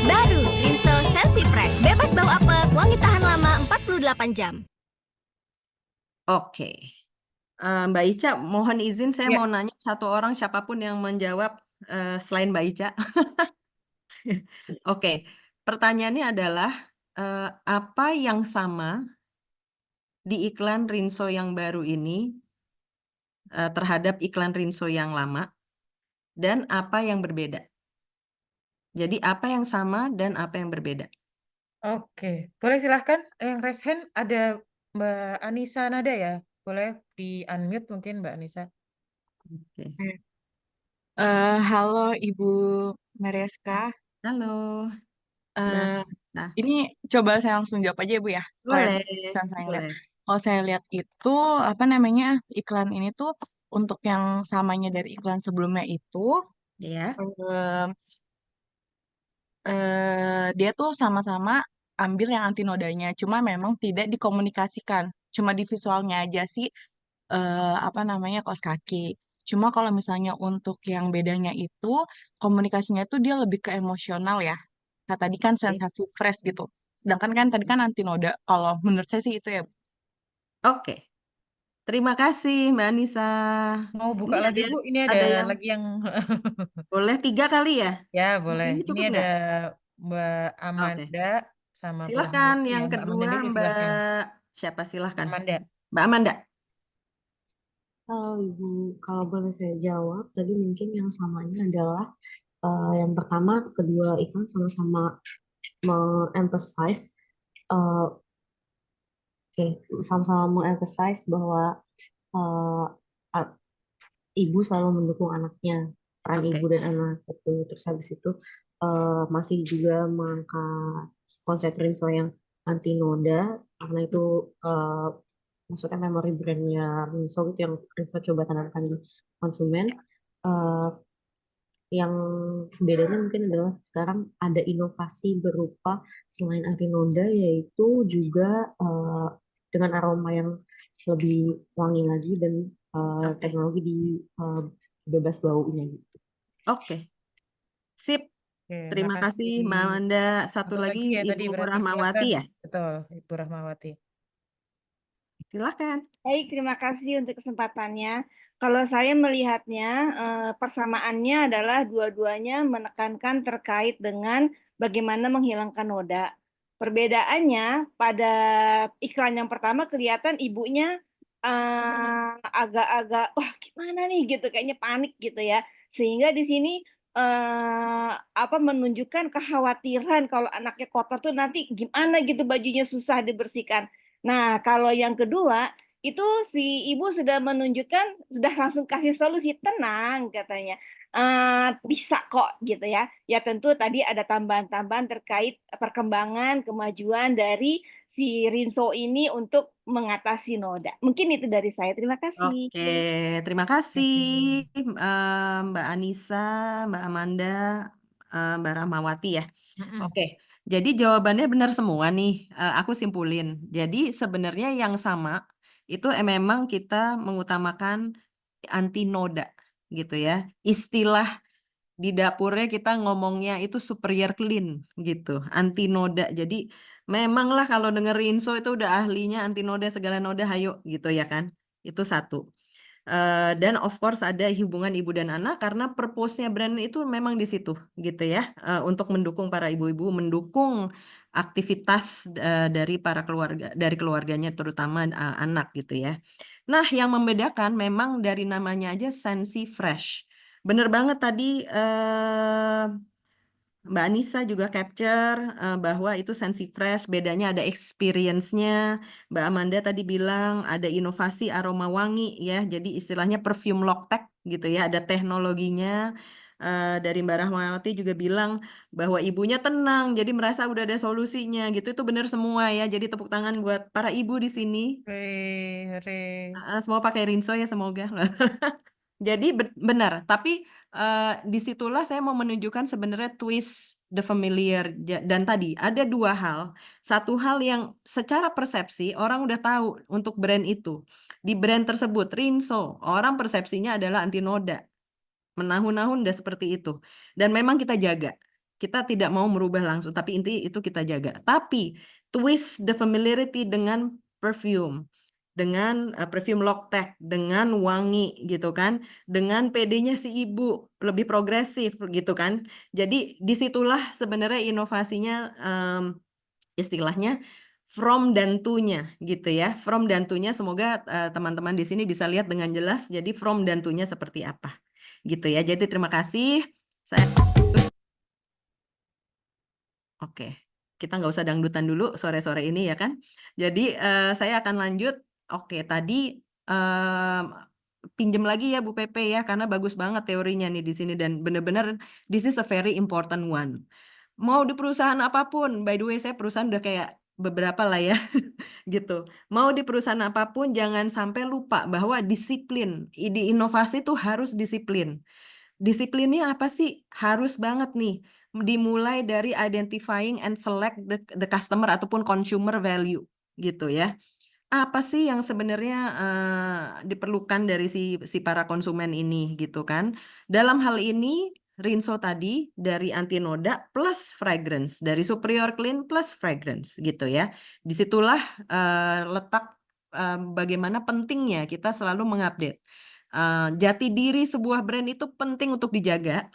Baru Rinso Sensi Fresh, bebas bau apek, wangi tahan lama 48 jam. Oke. Mbak Ica, mohon izin saya Ya. mau nanya satu orang, siapapun yang menjawab selain Mbak Ica. Oke, pertanyaannya adalah apa yang sama di iklan Rinso yang baru ini terhadap iklan Rinso yang lama, dan apa yang berbeda? Jadi apa yang sama dan apa yang berbeda? Oke, boleh silahkan. Yang raise hand ada Mbak Anissa Nada ya. Boleh di unmute mungkin Mbak Anissa. Oke. Halo Ibu Mariaska. Halo, Mbak Eh, Sa. ini coba saya langsung jawab aja ya, Bu ya. Boleh, Kalau saya lihat. boleh. Kalau saya lihat itu apa namanya iklan ini tuh untuk yang samanya dari iklan sebelumnya itu Ya. dia tuh sama-sama ambil yang anti nodanya, cuma memang tidak dikomunikasikan, cuma di visualnya aja sih apa namanya kaos kaki. Cuma kalau misalnya untuk yang bedanya itu komunikasinya tuh dia lebih ke emosional ya. Nah, tadi kan sensasi fresh gitu. Sedangkan kan tadi kan anti noda. Kalau menurut saya sih itu ya. Oke. Terima kasih Mbak Anissa. Mau buka Ini lagi Bu? Ini ada yang lagi yang boleh 3 kali ya? ya boleh. Ini Ini cukup ada nggak? Mbak Oke, Amanda sama Bu silahkan Rahmawati ya. yang Mbak Amanda kedua, dulu silahkan. Mbak siapa silahkan? Amanda. Mbak Amanda. Kalau Ibu, kalau boleh saya jawab, tadi mungkin yang samanya adalah yang pertama, kedua iklan sama-sama emphasize oke, sama-sama emphasize bahwa eh, a- ibu selalu mendukung anaknya, peran Oke, ibu dan anak itu. Terus habis itu masih juga mengangkat konsep Rinso yang anti noda, karena itu eh, maksudnya memori brandnya Rinso itu yang Rinso coba tanamkan di konsumen. Eh, yang bedanya mungkin adalah sekarang ada inovasi berupa selain anti noda, yaitu juga dengan aroma yang lebih wangi lagi dan oke, teknologi di eh, bebas baunya gitu. oke. Sip. Oke, Terima makasih. kasih, Mbak Amanda. Satu Satu lagi, lagi ya tadi Ibu berarti Rahmawati silahkan. ya. Betul, Ibu Rahmawati. Silahkan. Baik, terima kasih untuk kesempatannya. Kalau saya melihatnya, persamaannya adalah dua-duanya menekankan terkait dengan bagaimana menghilangkan noda. Perbedaannya pada iklan yang pertama kelihatan ibunya agak-agak, wah gimana nih gitu, kayaknya panik gitu ya. Sehingga di sini menunjukkan kekhawatiran kalau anaknya kotor tuh nanti gimana gitu bajunya susah dibersihkan. Nah, kalau yang kedua itu si ibu sudah menunjukkan, sudah langsung kasih solusi, tenang katanya. Bisa kok gitu ya. Ya tentu tadi ada tambahan-tambahan terkait perkembangan, kemajuan dari si Rinso ini untuk mengatasi noda. Mungkin itu dari saya. Terima kasih. Oke, terima kasih Kasih. Mbak Anissa, Mbak Amanda, Mbak Rahmawati ya. Mm-mm. Oke, jadi jawabannya benar semua nih. Aku simpulin. Jadi sebenarnya yang sama itu memang kita mengutamakan anti noda gitu ya. Istilah di dapurnya kita ngomongnya itu superior clean gitu, anti noda. Jadi memanglah kalau denger Rinso itu udah ahlinya anti noda segala noda, hayo gitu ya kan. Itu satu. Dan of course ada hubungan ibu dan anak karena purpose-nya brand itu memang di situ gitu ya, untuk mendukung para ibu-ibu, mendukung aktivitas dari para keluarga, dari keluarganya terutama anak gitu ya. Nah, yang membedakan memang dari namanya aja Sensi Fresh. Bener banget tadi Mbak Anissa juga capture bahwa itu Sensi Fresh, bedanya ada experience-nya. Mbak Amanda tadi bilang ada inovasi aroma wangi ya, jadi istilahnya perfume lock tech gitu ya, ada teknologinya. Dari Mbak Rahmawati juga bilang bahwa ibunya tenang, jadi merasa udah ada solusinya gitu. Itu benar semua ya. Jadi tepuk tangan buat para ibu di sini. Hore. Semua pakai Rinso ya semoga. Jadi benar, tapi disitulah saya mau menunjukkan sebenarnya twist the familiar. Dan tadi ada dua hal. Satu hal yang secara persepsi orang udah tahu untuk brand itu. Di brand tersebut, Rinso, orang persepsinya adalah anti noda. Menahun-nahun udah seperti itu. Dan memang kita jaga. Kita tidak mau merubah langsung, tapi inti itu kita jaga. Tapi twist the familiarity dengan perfume, dengan perfume lock tech, dengan wangi gitu kan, dengan PD-nya si ibu lebih progresif gitu kan. Jadi disitulah sebenarnya inovasinya, istilahnya from dan to-nya gitu ya. From dan to-nya semoga teman-teman di sini bisa lihat dengan jelas. Jadi from dan to-nya seperti apa gitu ya. Jadi terima kasih. Saya Oke, kita nggak usah dangdutan dulu sore-sore ini ya kan. Jadi saya akan lanjut. Oke, tadi pinjem lagi ya Bu Pepe ya, karena bagus banget teorinya nih di sini dan benar-benar this is a very important one. Mau di perusahaan apapun, by the way saya perusahaan udah kayak beberapa lah ya, gitu. Mau di perusahaan apapun jangan sampai lupa bahwa disiplin, di inovasi tuh harus disiplin. Disiplinnya apa sih? Harus banget nih. Dimulai dari identifying and select the customer ataupun consumer value gitu ya. Apa sih yang sebenarnya diperlukan dari si para konsumen ini gitu kan? Dalam hal ini Rinso tadi dari anti noda plus fragrance, dari superior clean plus fragrance gitu ya. Disitulah letak bagaimana pentingnya kita selalu mengupdate. Jati diri sebuah brand itu penting untuk dijaga,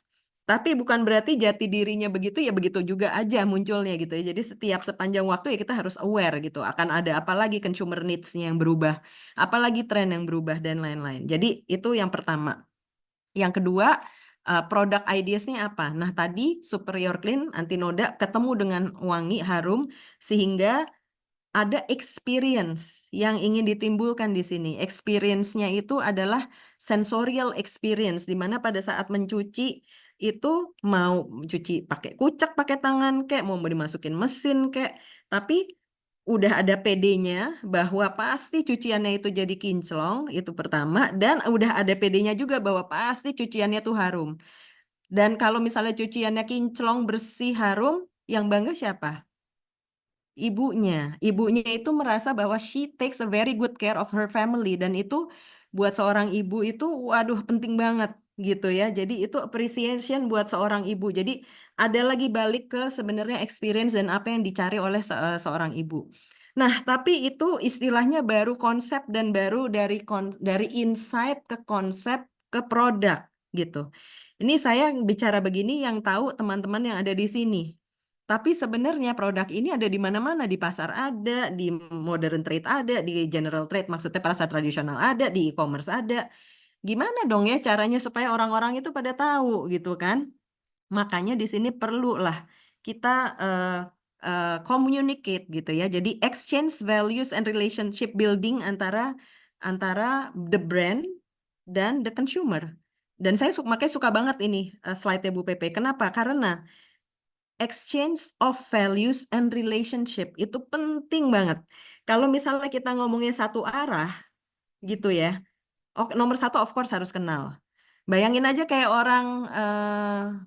Tapi bukan berarti jati dirinya begitu ya begitu juga aja munculnya gitu ya. Jadi setiap sepanjang waktu ya kita harus aware gitu. Akan ada apa lagi consumer needs-nya yang berubah, apalagi tren yang berubah dan lain-lain. Jadi itu yang pertama. Yang kedua, produk ideas-nya apa? Nah, tadi Superior Clean anti noda ketemu dengan wangi harum sehingga ada experience yang ingin ditimbulkan di sini. Experience-nya itu adalah sensorial experience, di mana pada saat mencuci itu mau cuci pakai kucek, pakai tangan kayak mau dimasukin mesin kayak, tapi udah ada PD-nya bahwa pasti cuciannya itu jadi kinclong, itu pertama, dan udah ada PD-nya juga bahwa pasti cuciannya tuh harum. Dan kalau misalnya cuciannya kinclong, bersih, harum, yang bangga siapa? Ibunya. Ibunya itu merasa bahwa she takes a very good care of her family, dan itu buat seorang ibu itu waduh penting banget gitu ya. Jadi itu appreciation buat seorang ibu. Jadi ada lagi balik ke sebenarnya experience dan apa yang dicari oleh seorang ibu. Nah, tapi itu istilahnya baru konsep dan baru dari insight ke konsep ke produk gitu. Ini saya bicara begini yang tahu teman-teman yang ada di sini. Tapi sebenarnya produk ini ada di mana-mana, di pasar ada, di modern trade ada, di general trade maksudnya pasar tradisional ada, di e-commerce ada. Gimana dong ya caranya supaya orang-orang itu pada tahu gitu kan? Makanya di sini perlulah kita communicate gitu ya. Jadi exchange values and relationship building antara the brand dan the consumer. Dan saya makanya suka banget ini slide-nya Bu Pepe. Kenapa? Karena exchange of values and relationship itu penting banget. Kalau misalnya kita ngomongnya satu arah gitu ya, nomor satu of course harus kenal. Bayangin aja kayak orang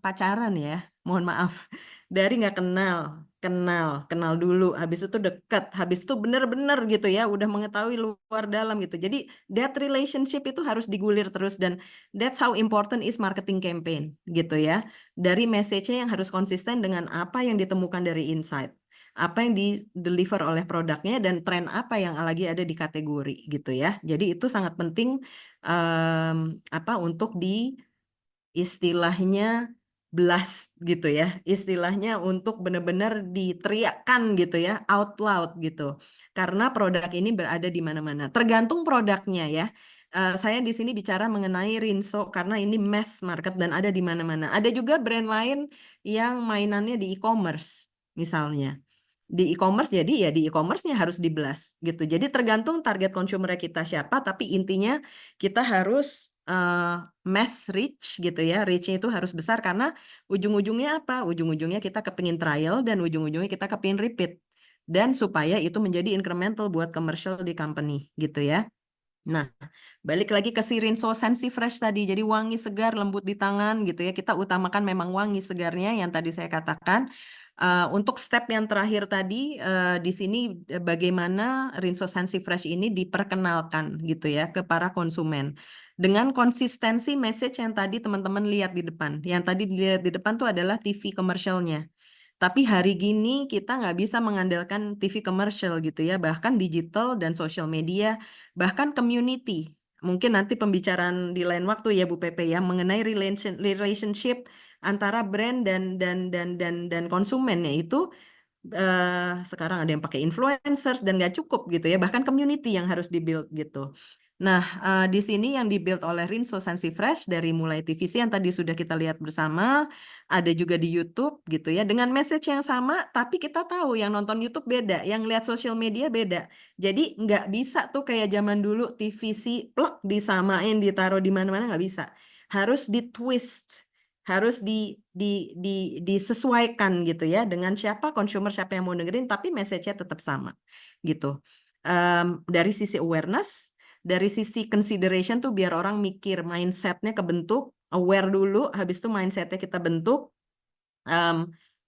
pacaran ya, mohon maaf, dari nggak kenal dulu, habis itu dekat, habis itu bener-bener gitu ya, udah mengetahui luar dalam gitu. Jadi that relationship itu harus digulir terus, dan that's how important is marketing campaign gitu ya. Dari message-nya yang harus konsisten dengan apa yang ditemukan dari insight, apa yang di-deliver oleh produknya, dan tren apa yang lagi ada di kategori gitu ya. Jadi itu sangat penting untuk istilahnya blast gitu ya, istilahnya untuk benar-benar diteriakkan gitu ya, out loud gitu. Karena produk ini berada di mana-mana. Tergantung produknya ya. Saya di sini bicara mengenai Rinso karena ini mass market dan ada di mana-mana. Ada juga brand lain yang mainannya di e-commerce misalnya. Di e-commerce jadi ya di e-commerce-nya harus di blast gitu. Jadi tergantung target consumer kita siapa, tapi intinya kita harus mass reach gitu ya. Reach-nya itu harus besar karena ujung-ujungnya apa? Ujung-ujungnya kita kepingin trial dan ujung-ujungnya kita kepingin repeat. Dan supaya itu menjadi incremental buat commercial di company gitu ya. Nah, balik lagi ke si Rinso Sensi Fresh tadi. Jadi wangi segar, lembut di tangan gitu ya. Kita utamakan memang wangi segarnya yang tadi saya katakan. Untuk step yang terakhir tadi, di sini bagaimana Rinso Sensi Fresh ini diperkenalkan gitu ya ke para konsumen. Dengan konsistensi message yang tadi teman-teman lihat di depan. Yang tadi dilihat di depan tuh adalah TV komersialnya. Tapi hari gini kita nggak bisa mengandalkan TV komersial gitu ya, bahkan digital dan social media, bahkan community. Mungkin nanti pembicaraan di lain waktu ya Bu Pepe ya mengenai relationship antara brand dan konsumennya itu sekarang ada yang pakai influencers dan nggak cukup gitu ya, bahkan community yang harus dibuild gitu. Nah, di sini yang dibuild oleh Rinso Sensi Fresh dari mulai TVC yang tadi sudah kita lihat bersama, ada juga di YouTube gitu ya, dengan message yang sama, tapi kita tahu yang nonton YouTube beda, yang lihat sosial media beda. Jadi nggak bisa tuh kayak zaman dulu TVC plek disamain, ditaruh di mana-mana, nggak bisa. Harus ditwist, harus disesuaikan gitu ya dengan siapa consumer, siapa yang mau dengerin, tapi message-nya tetap sama gitu. Dari sisi awareness, dari sisi consideration tuh biar orang mikir, mindset-nya kebentuk, aware dulu, habis itu mindset-nya kita bentuk.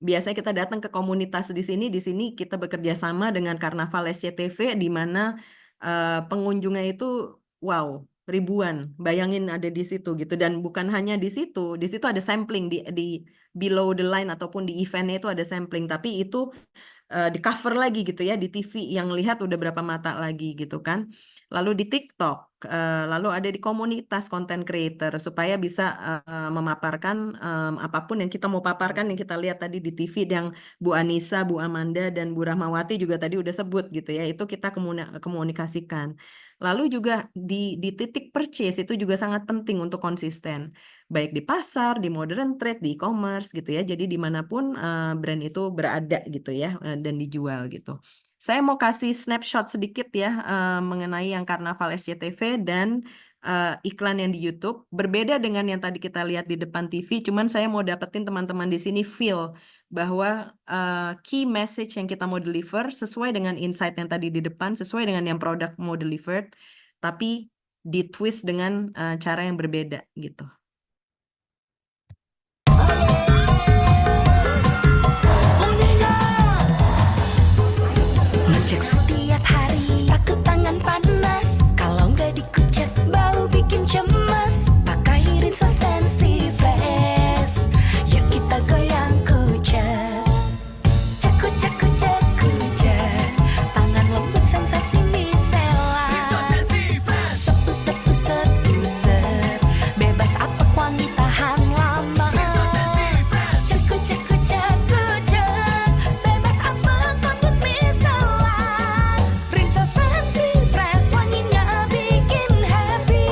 Biasanya kita datang ke komunitas di sini kita bekerja sama dengan Karnaval SCTV di mana pengunjungnya itu wow, ribuan. Bayangin ada di situ gitu, dan bukan hanya di situ ada sampling di below the line ataupun di eventnya itu ada sampling, tapi itu di cover lagi gitu ya di TV, yang lihat udah berapa mata lagi gitu kan. Lalu di TikTok lalu ada di komunitas content creator supaya bisa memaparkan apapun yang kita mau paparkan, yang kita lihat tadi di TV yang Bu Anissa, Bu Amanda, dan Bu Rahmawati juga tadi udah sebut gitu ya, itu kita komunikasikan. Lalu juga di titik purchase itu juga sangat penting untuk konsisten, baik di pasar, di modern trade, di e-commerce gitu ya, jadi dimanapun brand itu berada gitu ya, dan dijual gitu. Saya mau kasih snapshot sedikit ya mengenai yang Karnaval SCTV dan iklan yang di YouTube. Berbeda dengan yang tadi kita lihat di depan TV, cuman saya mau dapetin teman-teman di sini feel bahwa key message yang kita mau deliver sesuai dengan insight yang tadi di depan, sesuai dengan yang produk mau delivered, tapi di twist dengan cara yang berbeda gitu. Ngecek setiap hari, takut tangan panas. Kalau nggak dikucek, bau bikin cemas. Pakai Rinso Sensi Fresh, yuk kita goyang kucek. Cek kucek kucek kucek, tangan lembut sensasi micellar. Rinso Sensi Fresh, sepu sepu sepu sep, bebas apek wangi tahan lama. Rinso Sensi Fresh, cek kucek kucek kucek, bebas apek lembut micellar. Rinso Sensi Fresh, wanginya bikin happy.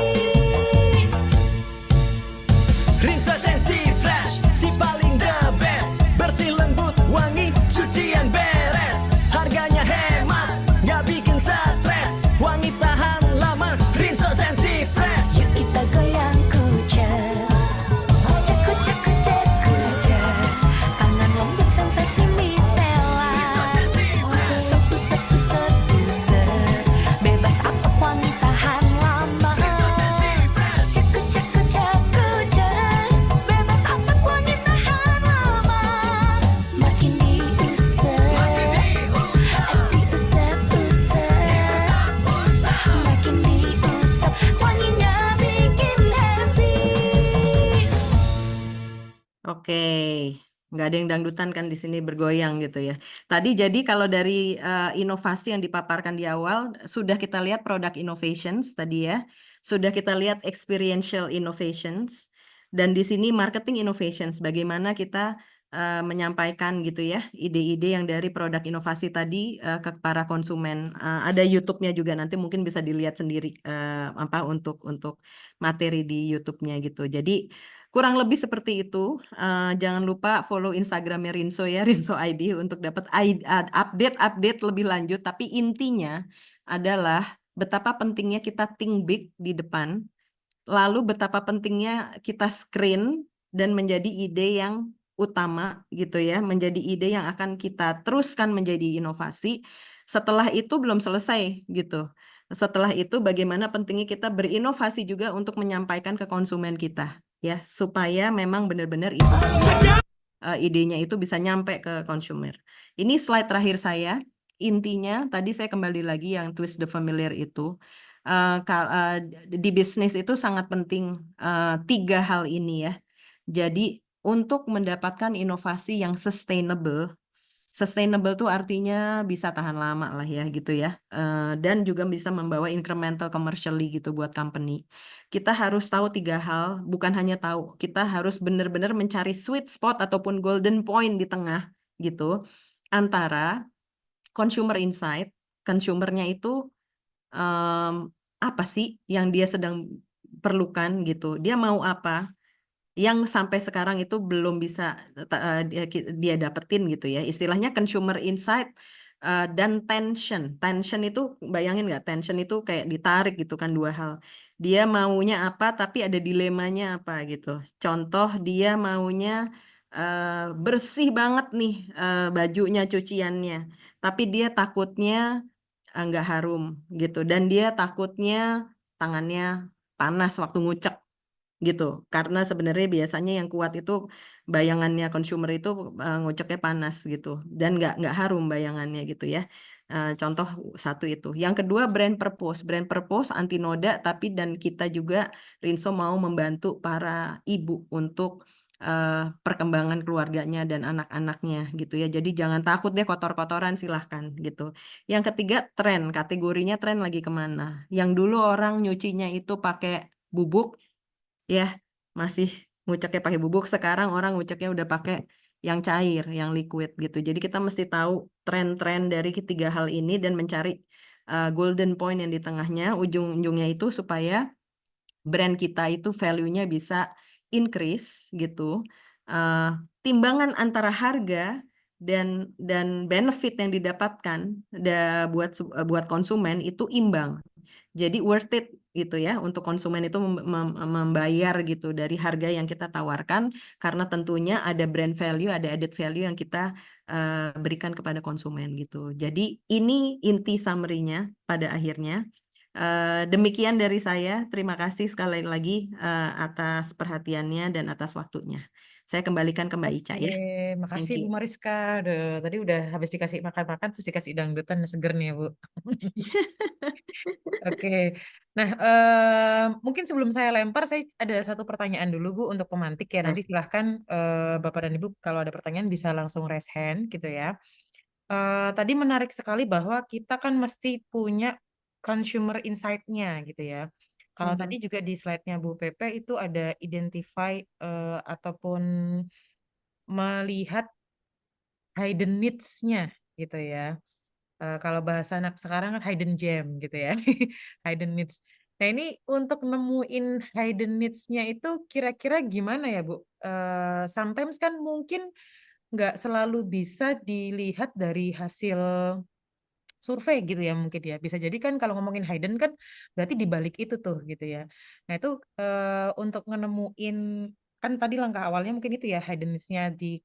Rinso Sensi Fresh, si paling the best. Bersih lembut, wangi, cucian beres. Harganya hemat, nggak bikin stres. Wangi tahan lama, Rinso Sensi Fresh. Yuk kita goyang kucek. Cek kucek kucek kucek, tangan lembut sensasi micellar. Sepu sepu sepu sep, bebas apek wangi tahan lama. Cek kucek kucek kucek, bebas apek wangi tahan lama. Makin diusap, diusap-usap. Makin diusap, wanginya bikin happy. Oke, nggak ada yang dangdutan kan di sini bergoyang gitu ya. Tadi jadi kalau dari inovasi yang dipaparkan di awal, sudah kita lihat product innovations tadi ya, sudah kita lihat experiential innovations, dan di sini marketing innovations, bagaimana kita menyampaikan gitu ya ide-ide yang dari produk inovasi tadi ke para konsumen. Ada YouTube-nya juga, nanti mungkin bisa dilihat sendiri apa untuk materi di YouTube-nya gitu. Jadi kurang lebih seperti itu. Jangan lupa follow Instagramnya Rinso ya, Rinso ID untuk dapat update lebih lanjut. Tapi intinya adalah betapa pentingnya kita think big di depan, lalu betapa pentingnya kita screen dan menjadi ide yang utama gitu ya, menjadi ide yang akan kita teruskan menjadi inovasi. Setelah itu belum selesai gitu. Setelah itu bagaimana pentingnya kita berinovasi juga untuk menyampaikan ke konsumen kita ya, supaya memang benar-benar idenya itu bisa nyampe ke konsumer. Ini slide terakhir saya. Intinya tadi saya kembali lagi yang twist the familiar itu. Di bisnis itu sangat penting 3 hal ini ya. Jadi untuk mendapatkan inovasi yang sustainable tuh artinya bisa tahan lama lah ya gitu ya, dan juga bisa membawa incremental commercially gitu buat company. Kita harus tahu 3 hal, bukan hanya tahu, kita harus benar-benar mencari sweet spot ataupun golden point di tengah gitu, antara consumer insight, consumernya itu apa sih yang dia sedang perlukan gitu, dia mau apa, yang sampai sekarang itu belum bisa dia dapetin gitu ya. Istilahnya consumer insight dan tension. Tension itu bayangin nggak? Tension itu kayak ditarik gitu kan 2 hal. Dia maunya apa tapi ada dilemanya apa gitu. Contoh dia maunya bersih banget nih bajunya, cuciannya. Tapi dia takutnya nggak harum gitu. Dan dia takutnya tangannya panas waktu ngucek gitu, karena sebenarnya biasanya yang kuat itu bayangannya consumer itu nguceknya panas gitu dan nggak harum bayangannya gitu ya. Contoh satu itu. Yang kedua brand purpose anti noda, tapi dan kita juga Rinso mau membantu para ibu untuk perkembangan keluarganya dan anak-anaknya gitu ya. Jadi jangan takut deh kotor-kotoran, silahkan gitu. Yang ketiga, tren, kategorinya tren lagi kemana. Yang dulu orang nyucinya itu pakai bubuk ya, masih nguceknya pakai bubuk, sekarang orang nguceknya udah pakai yang cair, yang liquid gitu. Jadi kita mesti tahu tren-tren dari ketiga hal ini dan mencari golden point yang di tengahnya, ujung-ujungnya itu supaya brand kita itu value-nya bisa increase gitu. Eh, Timbangan antara harga dan benefit yang didapatkan buat konsumen itu imbang. Jadi worth it gitu ya untuk konsumen itu membayar gitu dari harga yang kita tawarkan, karena tentunya ada brand value, ada added value yang kita berikan kepada konsumen gitu. Jadi ini inti summary-nya pada akhirnya. Demikian dari saya. Terima kasih sekali lagi atas perhatiannya dan atas waktunya. Saya kembalikan ke Mbak Ica ya. Thank Makasih Bu you. Mariska. Tadi udah habis dikasih makan-makan terus dikasih dangdutan seger nih ya Bu. Oke. Nah, mungkin sebelum saya lempar, saya ada satu pertanyaan dulu Bu untuk pemantik ya. Ya. Nanti silahkan Bapak dan Ibu kalau ada pertanyaan bisa langsung raise hand gitu ya. Tadi menarik sekali bahwa kita kan mesti punya consumer insight-nya gitu ya. Kalau tadi juga di slide-nya Bu Pepe itu ada identify ataupun melihat hidden needs-nya gitu ya. Kalau bahasa anak sekarang kan hidden gem gitu ya. Hidden needs. Nah ini untuk nemuin hidden needs-nya itu kira-kira gimana ya Bu? Sometimes kan mungkin nggak selalu bisa dilihat dari hasil survei gitu ya mungkin ya. Bisa jadi kan kalau ngomongin hidden kan berarti di balik itu tuh gitu ya. Nah itu untuk nemuin kan tadi langkah awalnya mungkin itu ya hidden needs-nya di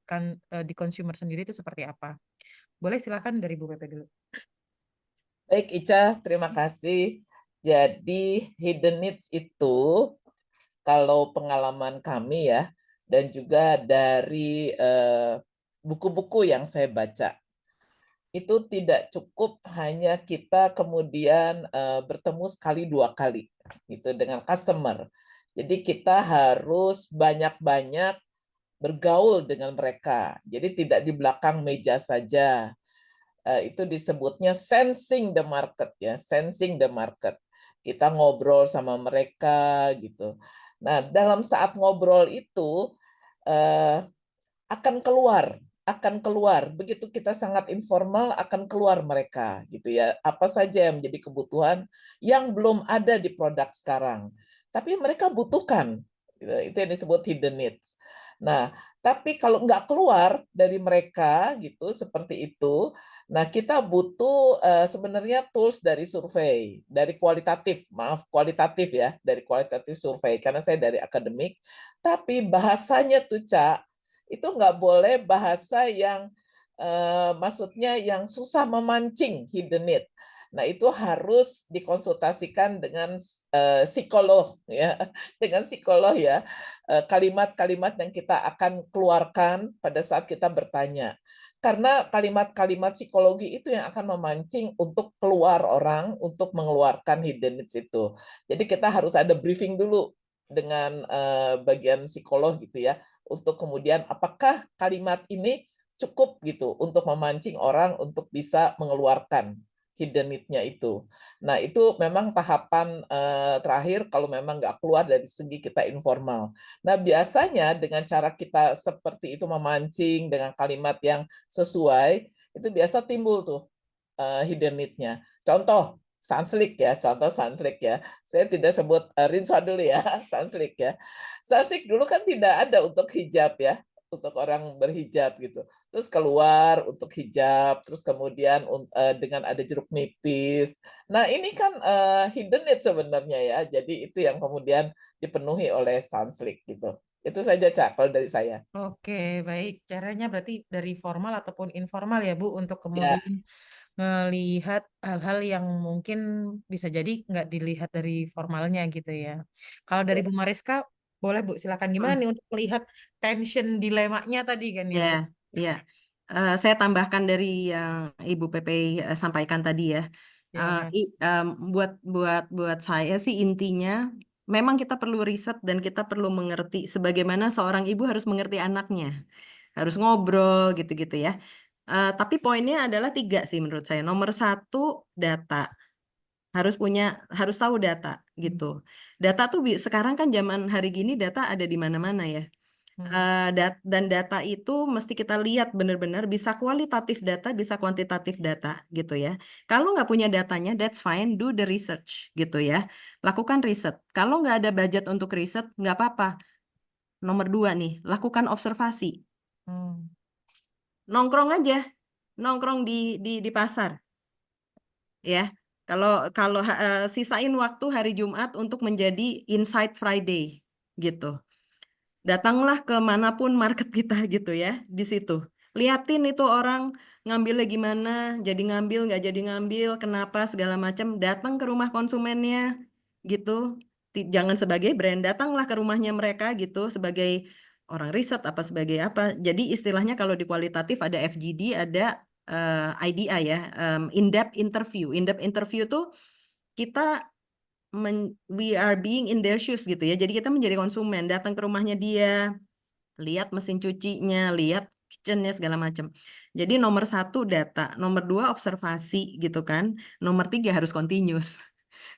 consumer sendiri itu seperti apa. Boleh silakan dari Bu Pepe dulu. Baik Ica, terima kasih. Jadi hidden needs itu kalau pengalaman kami ya, dan juga dari buku-buku yang saya baca, itu tidak cukup hanya kita kemudian bertemu sekali dua kali gitu dengan customer. Jadi kita harus banyak-banyak bergaul dengan mereka. Jadi tidak di belakang meja saja. Itu disebutnya sensing the market ya, sensing the market. Kita ngobrol sama mereka gitu. Nah, dalam saat ngobrol itu akan keluar. Begitu kita sangat informal akan keluar mereka gitu ya. Apa saja yang menjadi kebutuhan yang belum ada di produk sekarang. Tapi mereka butuhkan. Itu yang disebut hidden needs. Nah, tapi kalau nggak keluar dari mereka gitu seperti itu, nah kita butuh sebenarnya tools dari survei, dari kualitatif ya, dari kualitatif survei karena saya dari akademik, tapi bahasanya tuh Cak, itu nggak boleh bahasa yang maksudnya yang susah memancing hidden need. Nah, itu harus dikonsultasikan dengan psikolog ya, dengan psikolog ya. Kalimat-kalimat yang kita akan keluarkan pada saat kita bertanya. Karena kalimat-kalimat psikologi itu yang akan memancing untuk keluar orang untuk mengeluarkan hidden needs itu. Jadi kita harus ada briefing dulu dengan bagian psikolog gitu ya, untuk kemudian apakah kalimat ini cukup gitu untuk memancing orang untuk bisa mengeluarkan hidden need-nya itu. Nah, itu memang tahapan terakhir kalau memang nggak keluar dari segi kita informal. Nah, biasanya dengan cara kita seperti itu memancing dengan kalimat yang sesuai, itu biasa timbul tuh hidden need-nya. Contoh, Sunslick ya, contoh Sunslick ya. Saya tidak sebut Rinso dulu ya, Sunslick ya. Sunslick dulu kan tidak ada untuk hijab ya, untuk orang berhijab gitu. Terus keluar untuk hijab, terus kemudian dengan ada jeruk nipis. Nah ini kan hidden need sebenarnya ya. Jadi itu yang kemudian dipenuhi oleh Sunslick gitu. Itu saja Cak, kalau dari saya. Oke, baik. Caranya berarti dari formal ataupun informal ya Bu untuk Ya. kemudian melihat hal-hal yang mungkin bisa jadi nggak dilihat dari formalnya gitu ya. Kalau dari Bu Mariska, boleh Bu, silakan gimana nih untuk melihat tension dilemanya tadi kan ya Bu? Ya. Saya tambahkan dari yang Ibu Pepe sampaikan tadi ya. Ya. Buat saya sih intinya memang kita perlu riset dan kita perlu mengerti sebagaimana seorang ibu harus mengerti anaknya, harus ngobrol gitu-gitu ya. Tapi poinnya adalah 3 sih menurut saya. Nomor 1 data. Harus tahu data gitu. Data tuh sekarang kan zaman hari gini data ada di mana-mana ya. Dan data itu mesti kita lihat benar-benar bisa kualitatif data, bisa kuantitatif data gitu ya. Kalau nggak punya datanya, that's fine, do the research gitu ya. Lakukan riset. Kalau nggak ada budget untuk riset, nggak apa-apa. Nomor 2 nih, lakukan observasi. Nongkrong aja, nongkrong di pasar, ya. Kalau sisain waktu hari Jumat untuk menjadi Insight Friday gitu. Datanglah ke manapun market kita gitu ya, di situ. Liatin itu orang ngambilnya gimana, jadi ngambil, nggak jadi ngambil, kenapa, segala macam. Datang ke rumah konsumennya gitu. Jangan sebagai brand, datanglah ke rumahnya mereka gitu, sebagai orang riset apa sebagai apa. Jadi istilahnya kalau di kualitatif ada FGD, ada IDA ya, in-depth interview. In-depth interview tuh kita we are being in their shoes gitu ya. Jadi kita menjadi konsumen, datang ke rumahnya dia, lihat mesin cucinya, lihat kitchennya segala macam. Jadi nomor 1 data, nomor 2 observasi gitu kan, nomor 3 harus continuous.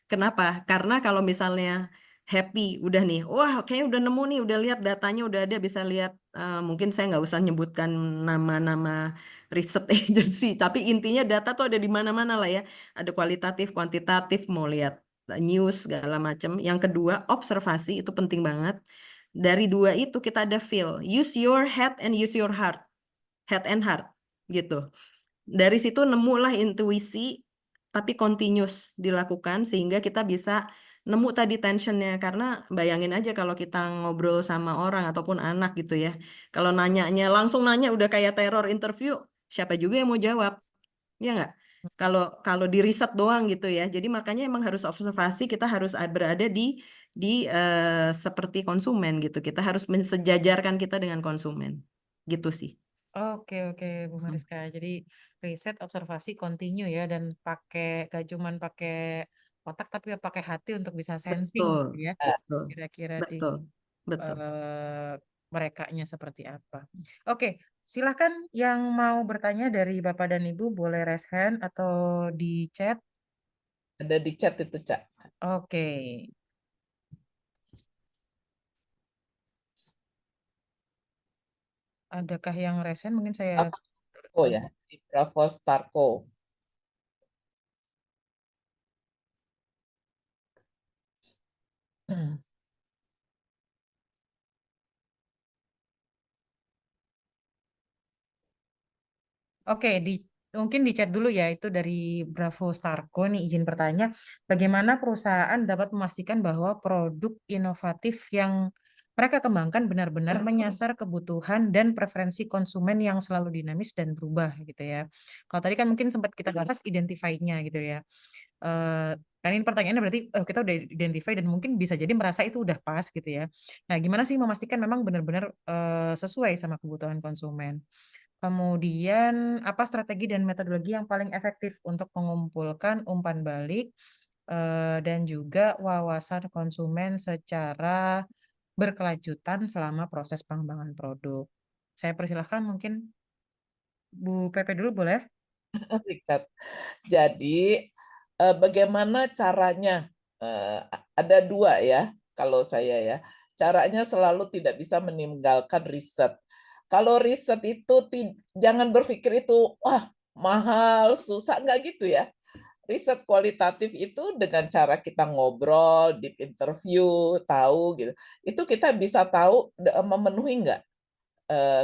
Kenapa? Karena kalau misalnya happy udah nih, wah kayaknya udah nemu nih, udah lihat datanya udah ada, bisa lihat mungkin saya nggak usah nyebutkan nama-nama riset agency, tapi intinya data tuh ada di mana-mana lah ya, ada kualitatif, kuantitatif, mau lihat news segala macam. Yang kedua observasi itu penting banget. Dari 2 itu kita ada feel, use your head and use your heart, head and heart gitu. Dari situ nemulah intuisi, tapi continuous dilakukan sehingga kita bisa nemu tadi tensionnya. Karena bayangin aja kalau kita ngobrol sama orang ataupun anak gitu ya, kalau nanyanya langsung nanya udah kayak teror interview, siapa juga yang mau jawab, ya nggak? Kalau di riset doang gitu ya. Jadi makanya emang harus observasi, kita harus berada di seperti konsumen gitu. Kita harus mensejajarkan kita dengan konsumen gitu sih. Oke, Bu Mariska. Jadi riset, observasi, continue ya, dan gak cuman pakai otak tapi pakai hati untuk bisa sensing Betul, gitu ya. betul, Kira-kira di betul, betul. merekanya seperti apa. Oke, silahkan yang mau bertanya dari Bapak dan Ibu boleh raise hand atau di chat. Ada di chat itu, Cak. Oke. Adakah yang raise hand? Mungkin saya... Oh ya, di Bravo Starco. Oke, mungkin di chat dulu ya, itu dari Bravo Starco nih izin bertanya, bagaimana perusahaan dapat memastikan bahwa produk inovatif yang mereka kembangkan benar-benar menyasar kebutuhan dan preferensi konsumen yang selalu dinamis dan berubah gitu ya. Kalau tadi kan mungkin sempat kita bahas identify-nya gitu ya. Kan ini pertanyaannya berarti kita udah identify dan mungkin bisa jadi merasa itu udah pas gitu ya. Nah, gimana sih memastikan memang benar-benar sesuai sama kebutuhan konsumen? Kemudian, apa strategi dan metodologi yang paling efektif untuk mengumpulkan umpan balik dan juga wawasan konsumen secara berkelanjutan selama proses pengembangan produk? Saya persilahkan mungkin Bu Pepe dulu boleh? Sikat. Jadi, bagaimana caranya? Ada 2 ya, kalau saya ya. Caranya selalu tidak bisa meninggalkan riset. Kalau riset itu jangan berpikir itu, wah mahal, susah, nggak gitu ya. Riset kualitatif itu dengan cara kita ngobrol, deep interview, tahu gitu. Itu kita bisa tahu memenuhi nggak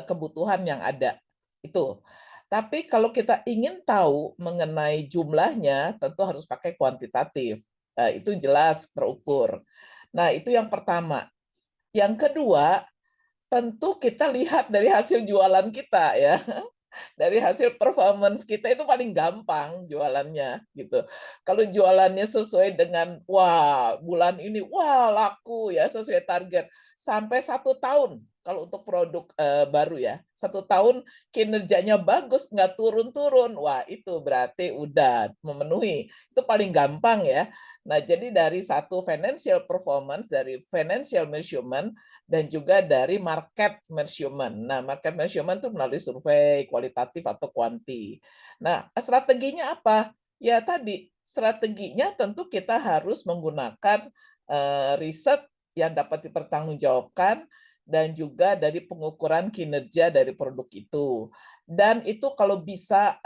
kebutuhan yang ada. Itu. Tapi kalau kita ingin tahu mengenai jumlahnya, tentu harus pakai kuantitatif. Itu jelas terukur. Nah, itu yang pertama. Yang kedua, tentu kita lihat dari hasil jualan kita ya. Dari hasil performance kita itu paling gampang jualannya gitu. Kalau jualannya sesuai dengan wah bulan ini wah laku ya sesuai target sampai 1 tahun kalau untuk produk baru ya. 1 tahun kinerjanya bagus, nggak turun-turun, wah itu berarti udah memenuhi. Itu paling gampang ya. Nah, jadi dari satu financial performance, dari financial measurement, dan juga dari market measurement. Nah, market measurement itu melalui survei kualitatif atau kuanti. Nah, strateginya apa? Ya tadi, strateginya tentu kita harus menggunakan riset yang dapat dipertanggungjawabkan dan juga dari pengukuran kinerja dari produk itu. Dan itu kalau bisa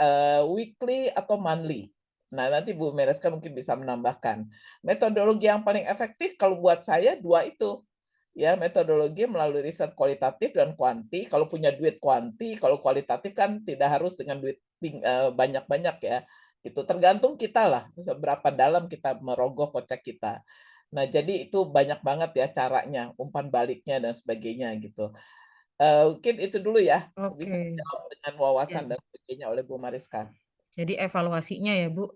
weekly atau monthly. Nah, nanti Bu Mereska mungkin bisa menambahkan. Metodologi yang paling efektif kalau buat saya 2 itu. Ya, metodologi melalui riset kualitatif dan kuanti. Kalau punya duit kuanti, kalau kualitatif kan tidak harus dengan duit banyak-banyak ya. Itu tergantung kita lah, seberapa dalam kita merogoh kocek kita. Nah, jadi itu banyak banget ya caranya, umpan baliknya dan sebagainya gitu. Mungkin itu dulu ya, bisa Oke. dijawab dengan Ya. wawasan dan sebagainya oleh Bu Mariska. Jadi evaluasinya ya Bu,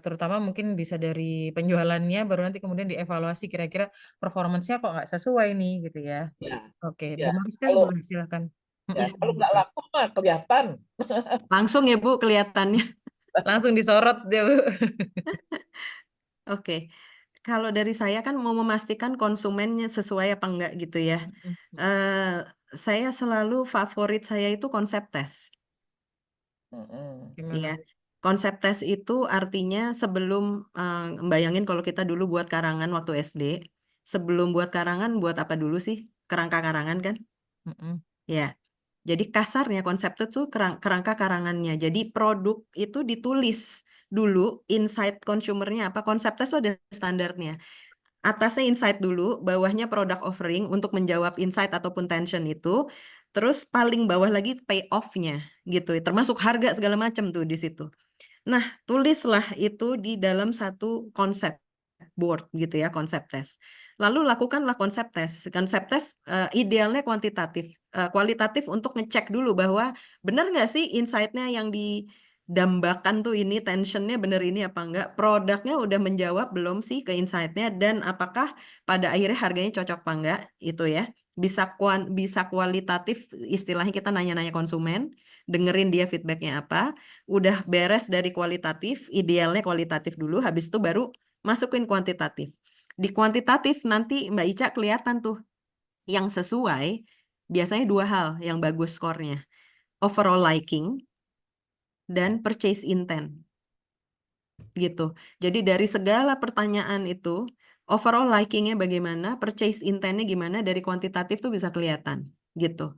terutama mungkin bisa dari penjualannya, baru nanti kemudian dievaluasi kira-kira performance-nya kok nggak sesuai nih gitu ya. Ya, Oke, ya. Bu Mariska Kalau boleh silakan. ya, kalau nggak laku mah kelihatan. Langsung ya Bu kelihatannya. Langsung disorot deh Bu. Oke, kalau dari saya kan mau memastikan konsumennya sesuai apa enggak gitu ya. Saya selalu favorit saya itu konsep tes. Gimana? Ya, konsep tes itu artinya sebelum bayangin kalau kita dulu buat karangan waktu SD, sebelum buat karangan buat apa dulu sih? Kerangka karangan kan? Mm-mm. Ya. Jadi kasarnya konsep itu kerangka karangannya. Jadi produk itu ditulis dulu insight consumernya apa. Konsep tes itu ada standarnya. Atasnya insight dulu, bawahnya product offering untuk menjawab insight ataupun tension itu. Terus paling bawah lagi payoff-nya gitu. Termasuk harga segala macam tuh di situ. Nah, tulislah itu di dalam satu konsep board gitu ya, konsep tes. Lalu lakukanlah konsep tes. Konsep tes idealnya kuantitatif, kualitatif untuk ngecek dulu bahwa benar nggak sih insight-nya yang didambakan tuh ini, tensionnya benar ini apa enggak, produknya udah menjawab belum sih ke insight-nya, dan apakah pada akhirnya harganya cocok apa enggak, itu ya. Bisa kualitatif, istilahnya kita nanya-nanya konsumen, dengerin dia feedbacknya apa, udah beres dari kualitatif, idealnya kualitatif dulu, habis itu baru masukin kuantitatif. Di kuantitatif nanti Mbak Ica kelihatan tuh yang sesuai, biasanya 2 hal yang bagus skornya. Overall liking dan purchase intent. Gitu. Jadi dari segala pertanyaan itu, overall likingnya bagaimana, purchase intentnya gimana, dari kuantitatif tuh bisa kelihatan gitu.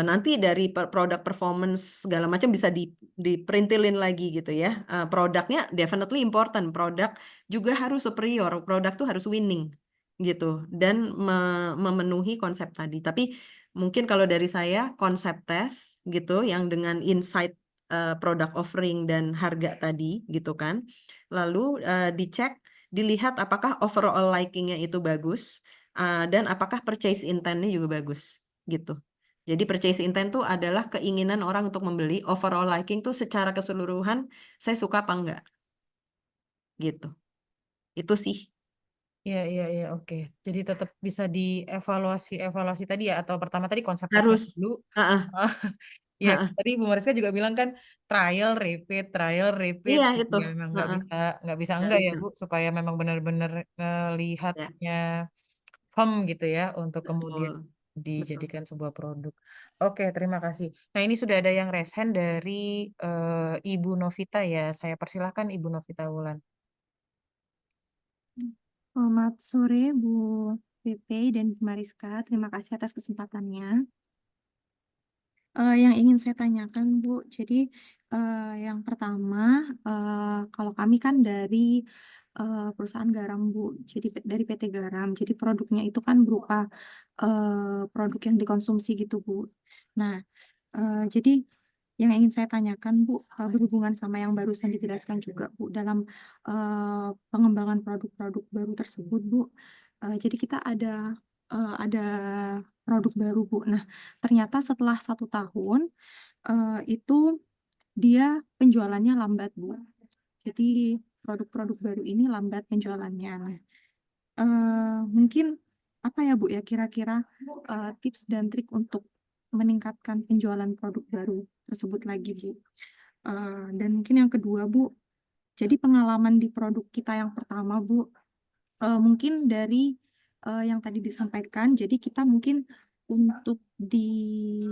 Nanti dari produk performance segala macam bisa diperintilin lagi gitu ya. Produknya definitely important, produk juga harus superior, produk tuh harus winning gitu dan memenuhi konsep tadi. Tapi mungkin kalau dari saya konsep tes gitu yang dengan insight product offering dan harga tadi gitu kan. Lalu dicek, dilihat apakah overall likingnya itu bagus dan apakah purchase intent-nya juga bagus gitu. Jadi purchase intent tuh adalah keinginan orang untuk membeli, overall liking tuh secara keseluruhan saya suka apa enggak gitu. Itu sih. Iya, oke. Jadi tetap bisa dievaluasi tadi ya, atau pertama tadi konsep tesnya Harus. dulu. Heeh. Ya, Heeh. tadi Bu Mariska juga bilang kan trial, repeat Iya gitu itu. ya. Memang Heeh. nggak bisa Nggak enggak ya bisa. Bu, supaya memang benar-benar Ya, ngelihatnya firm gitu ya untuk kemudian betul. Betul. dijadikan sebuah produk. Oke, terima kasih. Nah, ini sudah ada yang raise hand dari Ibu Novita ya. Saya persilahkan Ibu Novita Wulan. Selamat sore Bu Pepe dan Bu Mariska, terima kasih atas kesempatannya. Yang ingin saya tanyakan Bu, jadi yang pertama, kalau kami kan dari perusahaan garam Bu, jadi dari PT Garam, jadi produknya itu kan berupa produk yang dikonsumsi gitu Bu. Nah, jadi yang ingin saya tanyakan Bu, berhubungan sama yang barusan dijelaskan juga Bu, dalam pengembangan produk-produk baru tersebut Bu, jadi kita ada produk baru Bu. Nah, ternyata setelah 1 tahun itu dia penjualannya lambat Bu. Jadi produk-produk baru ini lambat penjualannya. Nah, mungkin apa ya Bu ya kira-kira tips dan trik untuk meningkatkan penjualan produk baru tersebut lagi Bu. Dan mungkin yang kedua Bu, jadi pengalaman di produk kita yang pertama Bu, mungkin dari yang tadi disampaikan, jadi kita mungkin untuk di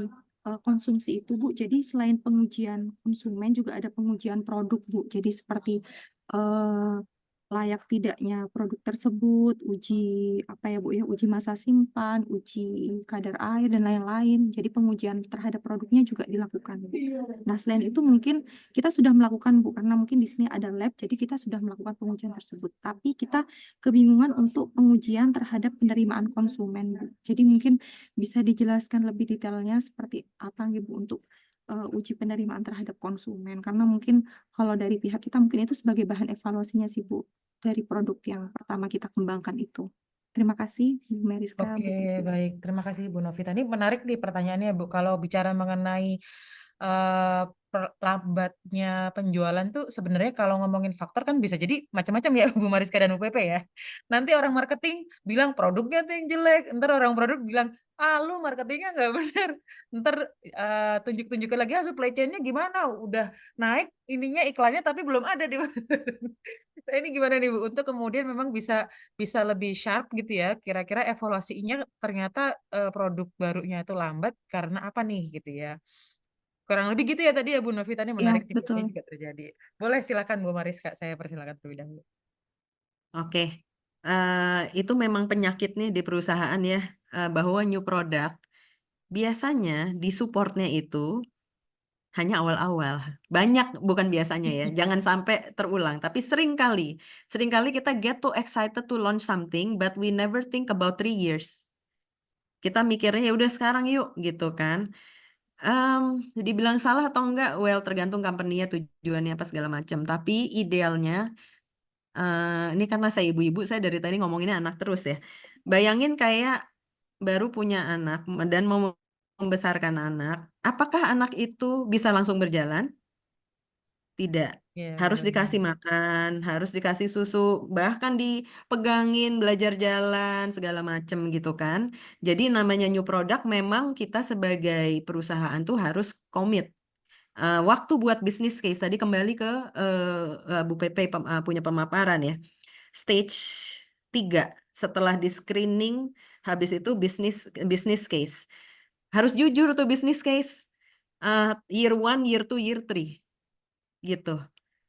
konsumsi itu Bu, jadi selain pengujian konsumen juga ada pengujian produk Bu. Jadi seperti layak tidaknya produk tersebut, uji apa ya Bu ya, uji masa simpan, uji kadar air dan lain-lain. Jadi pengujian terhadap produknya juga dilakukan Bu. Nah selain itu mungkin kita sudah melakukan Bu, karena mungkin di sini ada lab, jadi kita sudah melakukan pengujian tersebut. Tapi kita kebingungan untuk pengujian terhadap penerimaan konsumen Bu. Jadi mungkin bisa dijelaskan lebih detailnya seperti apa gitu Bu untuk uji penerimaan terhadap konsumen, karena mungkin kalau dari pihak kita mungkin itu sebagai bahan evaluasinya sih Bu dari produk yang pertama kita kembangkan itu. Terima kasih Bu Meriska, Bu Oke, Putri. baik. Terima kasih Bu Novita. Ini menarik nih pertanyaannya Bu. Kalau bicara mengenai lambatnya penjualan tuh sebenarnya kalau ngomongin faktor kan bisa jadi macam-macam ya Bu Mariska dan Bu Pepe ya. Nanti orang marketing bilang produknya tuh yang jelek, ntar orang produk bilang lu marketingnya nggak benar, ntar tunjuk-tunjukin lagi supply chain-nya gimana, udah naik ininya iklannya tapi belum ada di Nah, ini gimana nih Bu untuk kemudian memang bisa bisa lebih sharp gitu ya, kira-kira evaluasinya ternyata produk barunya itu lambat karena apa nih gitu ya. Kurang lebih gitu ya tadi ya Bu Novita, ini Ya, menarik nih biasanya betul. juga terjadi. Boleh silakan Bu Mariska, saya persilakan terlebih dahulu. Oke, itu memang penyakit nih di perusahaan ya, bahwa new product biasanya di supportnya itu hanya awal-awal. Banyak, bukan biasanya ya, jangan sampai terulang. Tapi seringkali kita get too excited to launch something, but we never think about 3 years. Kita mikirnya ya udah sekarang yuk gitu kan. Dibilang salah atau enggak, well tergantung company-nya, tujuannya apa segala macam. Tapi idealnya, ini karena saya ibu-ibu, saya dari tadi ngomonginnya anak terus ya. Bayangin kayak baru punya anak dan mau membesarkan anak, apakah anak itu bisa langsung berjalan? Tidak. Iya, Harus benar dikasih banget. makan, harus dikasih susu, bahkan dipegangin, belajar jalan, segala macem gitu kan. Jadi namanya new product memang kita sebagai perusahaan tuh harus komit. Waktu buat bisnis case, tadi kembali ke Bu Pepe punya pemaparan ya. Stage 3, setelah di screening, habis itu bisnis case. Harus jujur tuh bisnis case. Year 1, year 2, year 3 gitu.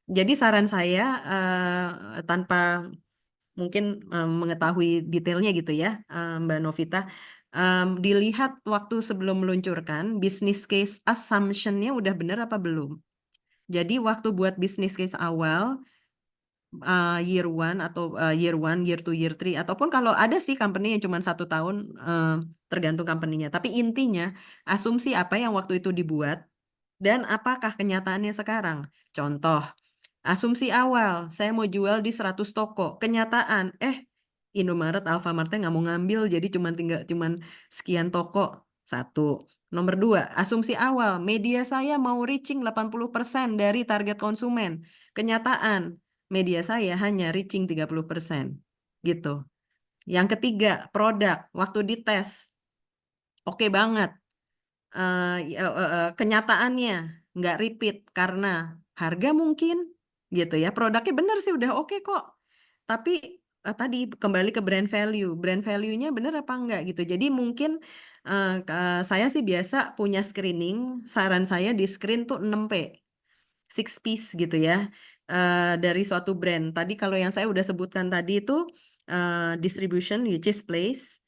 Jadi saran saya tanpa mungkin mengetahui detailnya gitu ya, Mbak Novita, dilihat waktu sebelum meluncurkan bisnis case assumption-nya udah benar apa belum. Jadi waktu buat bisnis case awal, year 1 atau year 1, year 2, year 3, ataupun kalau ada sih company yang cuma 1 tahun, tergantung company-nya. Tapi intinya asumsi apa yang waktu itu dibuat dan apakah kenyataannya sekarang. Contoh, asumsi awal, saya mau jual di 100 toko. Kenyataan, Indomaret, Alfamart-nya nggak mau ngambil, jadi cuman sekian toko. 1. Nomor 2, asumsi awal, media saya mau reaching 80% dari target konsumen. Kenyataan, media saya hanya reaching 30%. Gitu. Yang ketiga, produk. Waktu dites, oke banget. Kenyataannya nggak repeat karena harga mungkin gitu ya. Produknya benar sih udah oke kok. Tapi tadi kembali ke brand value-nya benar apa enggak gitu. Jadi mungkin saya sih biasa punya screening, saran saya di screen tuh 6P. 6 piece gitu ya. Dari suatu brand. Tadi kalau yang saya udah sebutkan tadi itu distribution which is place,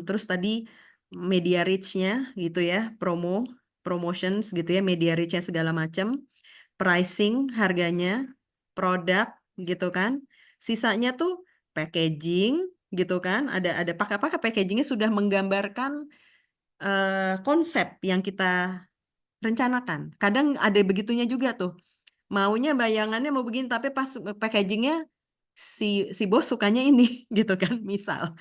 terus tadi media reach-nya gitu ya, promotions gitu ya, media reach-nya segala macam, pricing, harganya, produk gitu kan. Sisanya tuh packaging gitu kan. Ada pakai packagingnya sudah menggambarkan konsep yang kita rencanakan. Kadang ada begitunya juga tuh. Maunya bayangannya mau begini tapi pas packagingnya si bos sukanya ini gitu kan misal.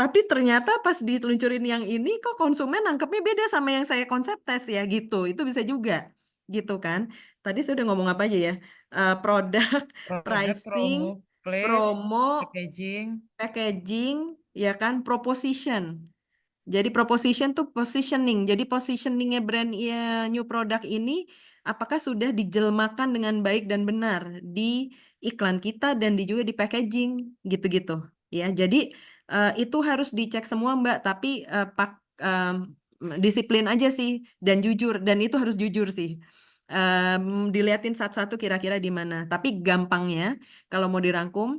Tapi ternyata pas diluncurin yang ini kok konsumen nangkepnya beda sama yang saya konsep tes ya gitu. Itu bisa juga gitu kan. Tadi saya udah ngomong apa aja ya? Produk, Produk, pricing, promo. Place, promo, packaging. packaging, ya kan, proposition. Jadi proposition tuh positioning. Jadi positioningnya brand new product ini apakah sudah dijelmakan dengan baik dan benar di iklan kita dan juga di packaging gitu-gitu. Ya, jadi itu harus dicek semua Mbak. Tapi disiplin aja sih dan jujur, dan itu harus jujur sih. Diliatin satu-satu kira-kira di mana. Tapi gampangnya kalau mau dirangkum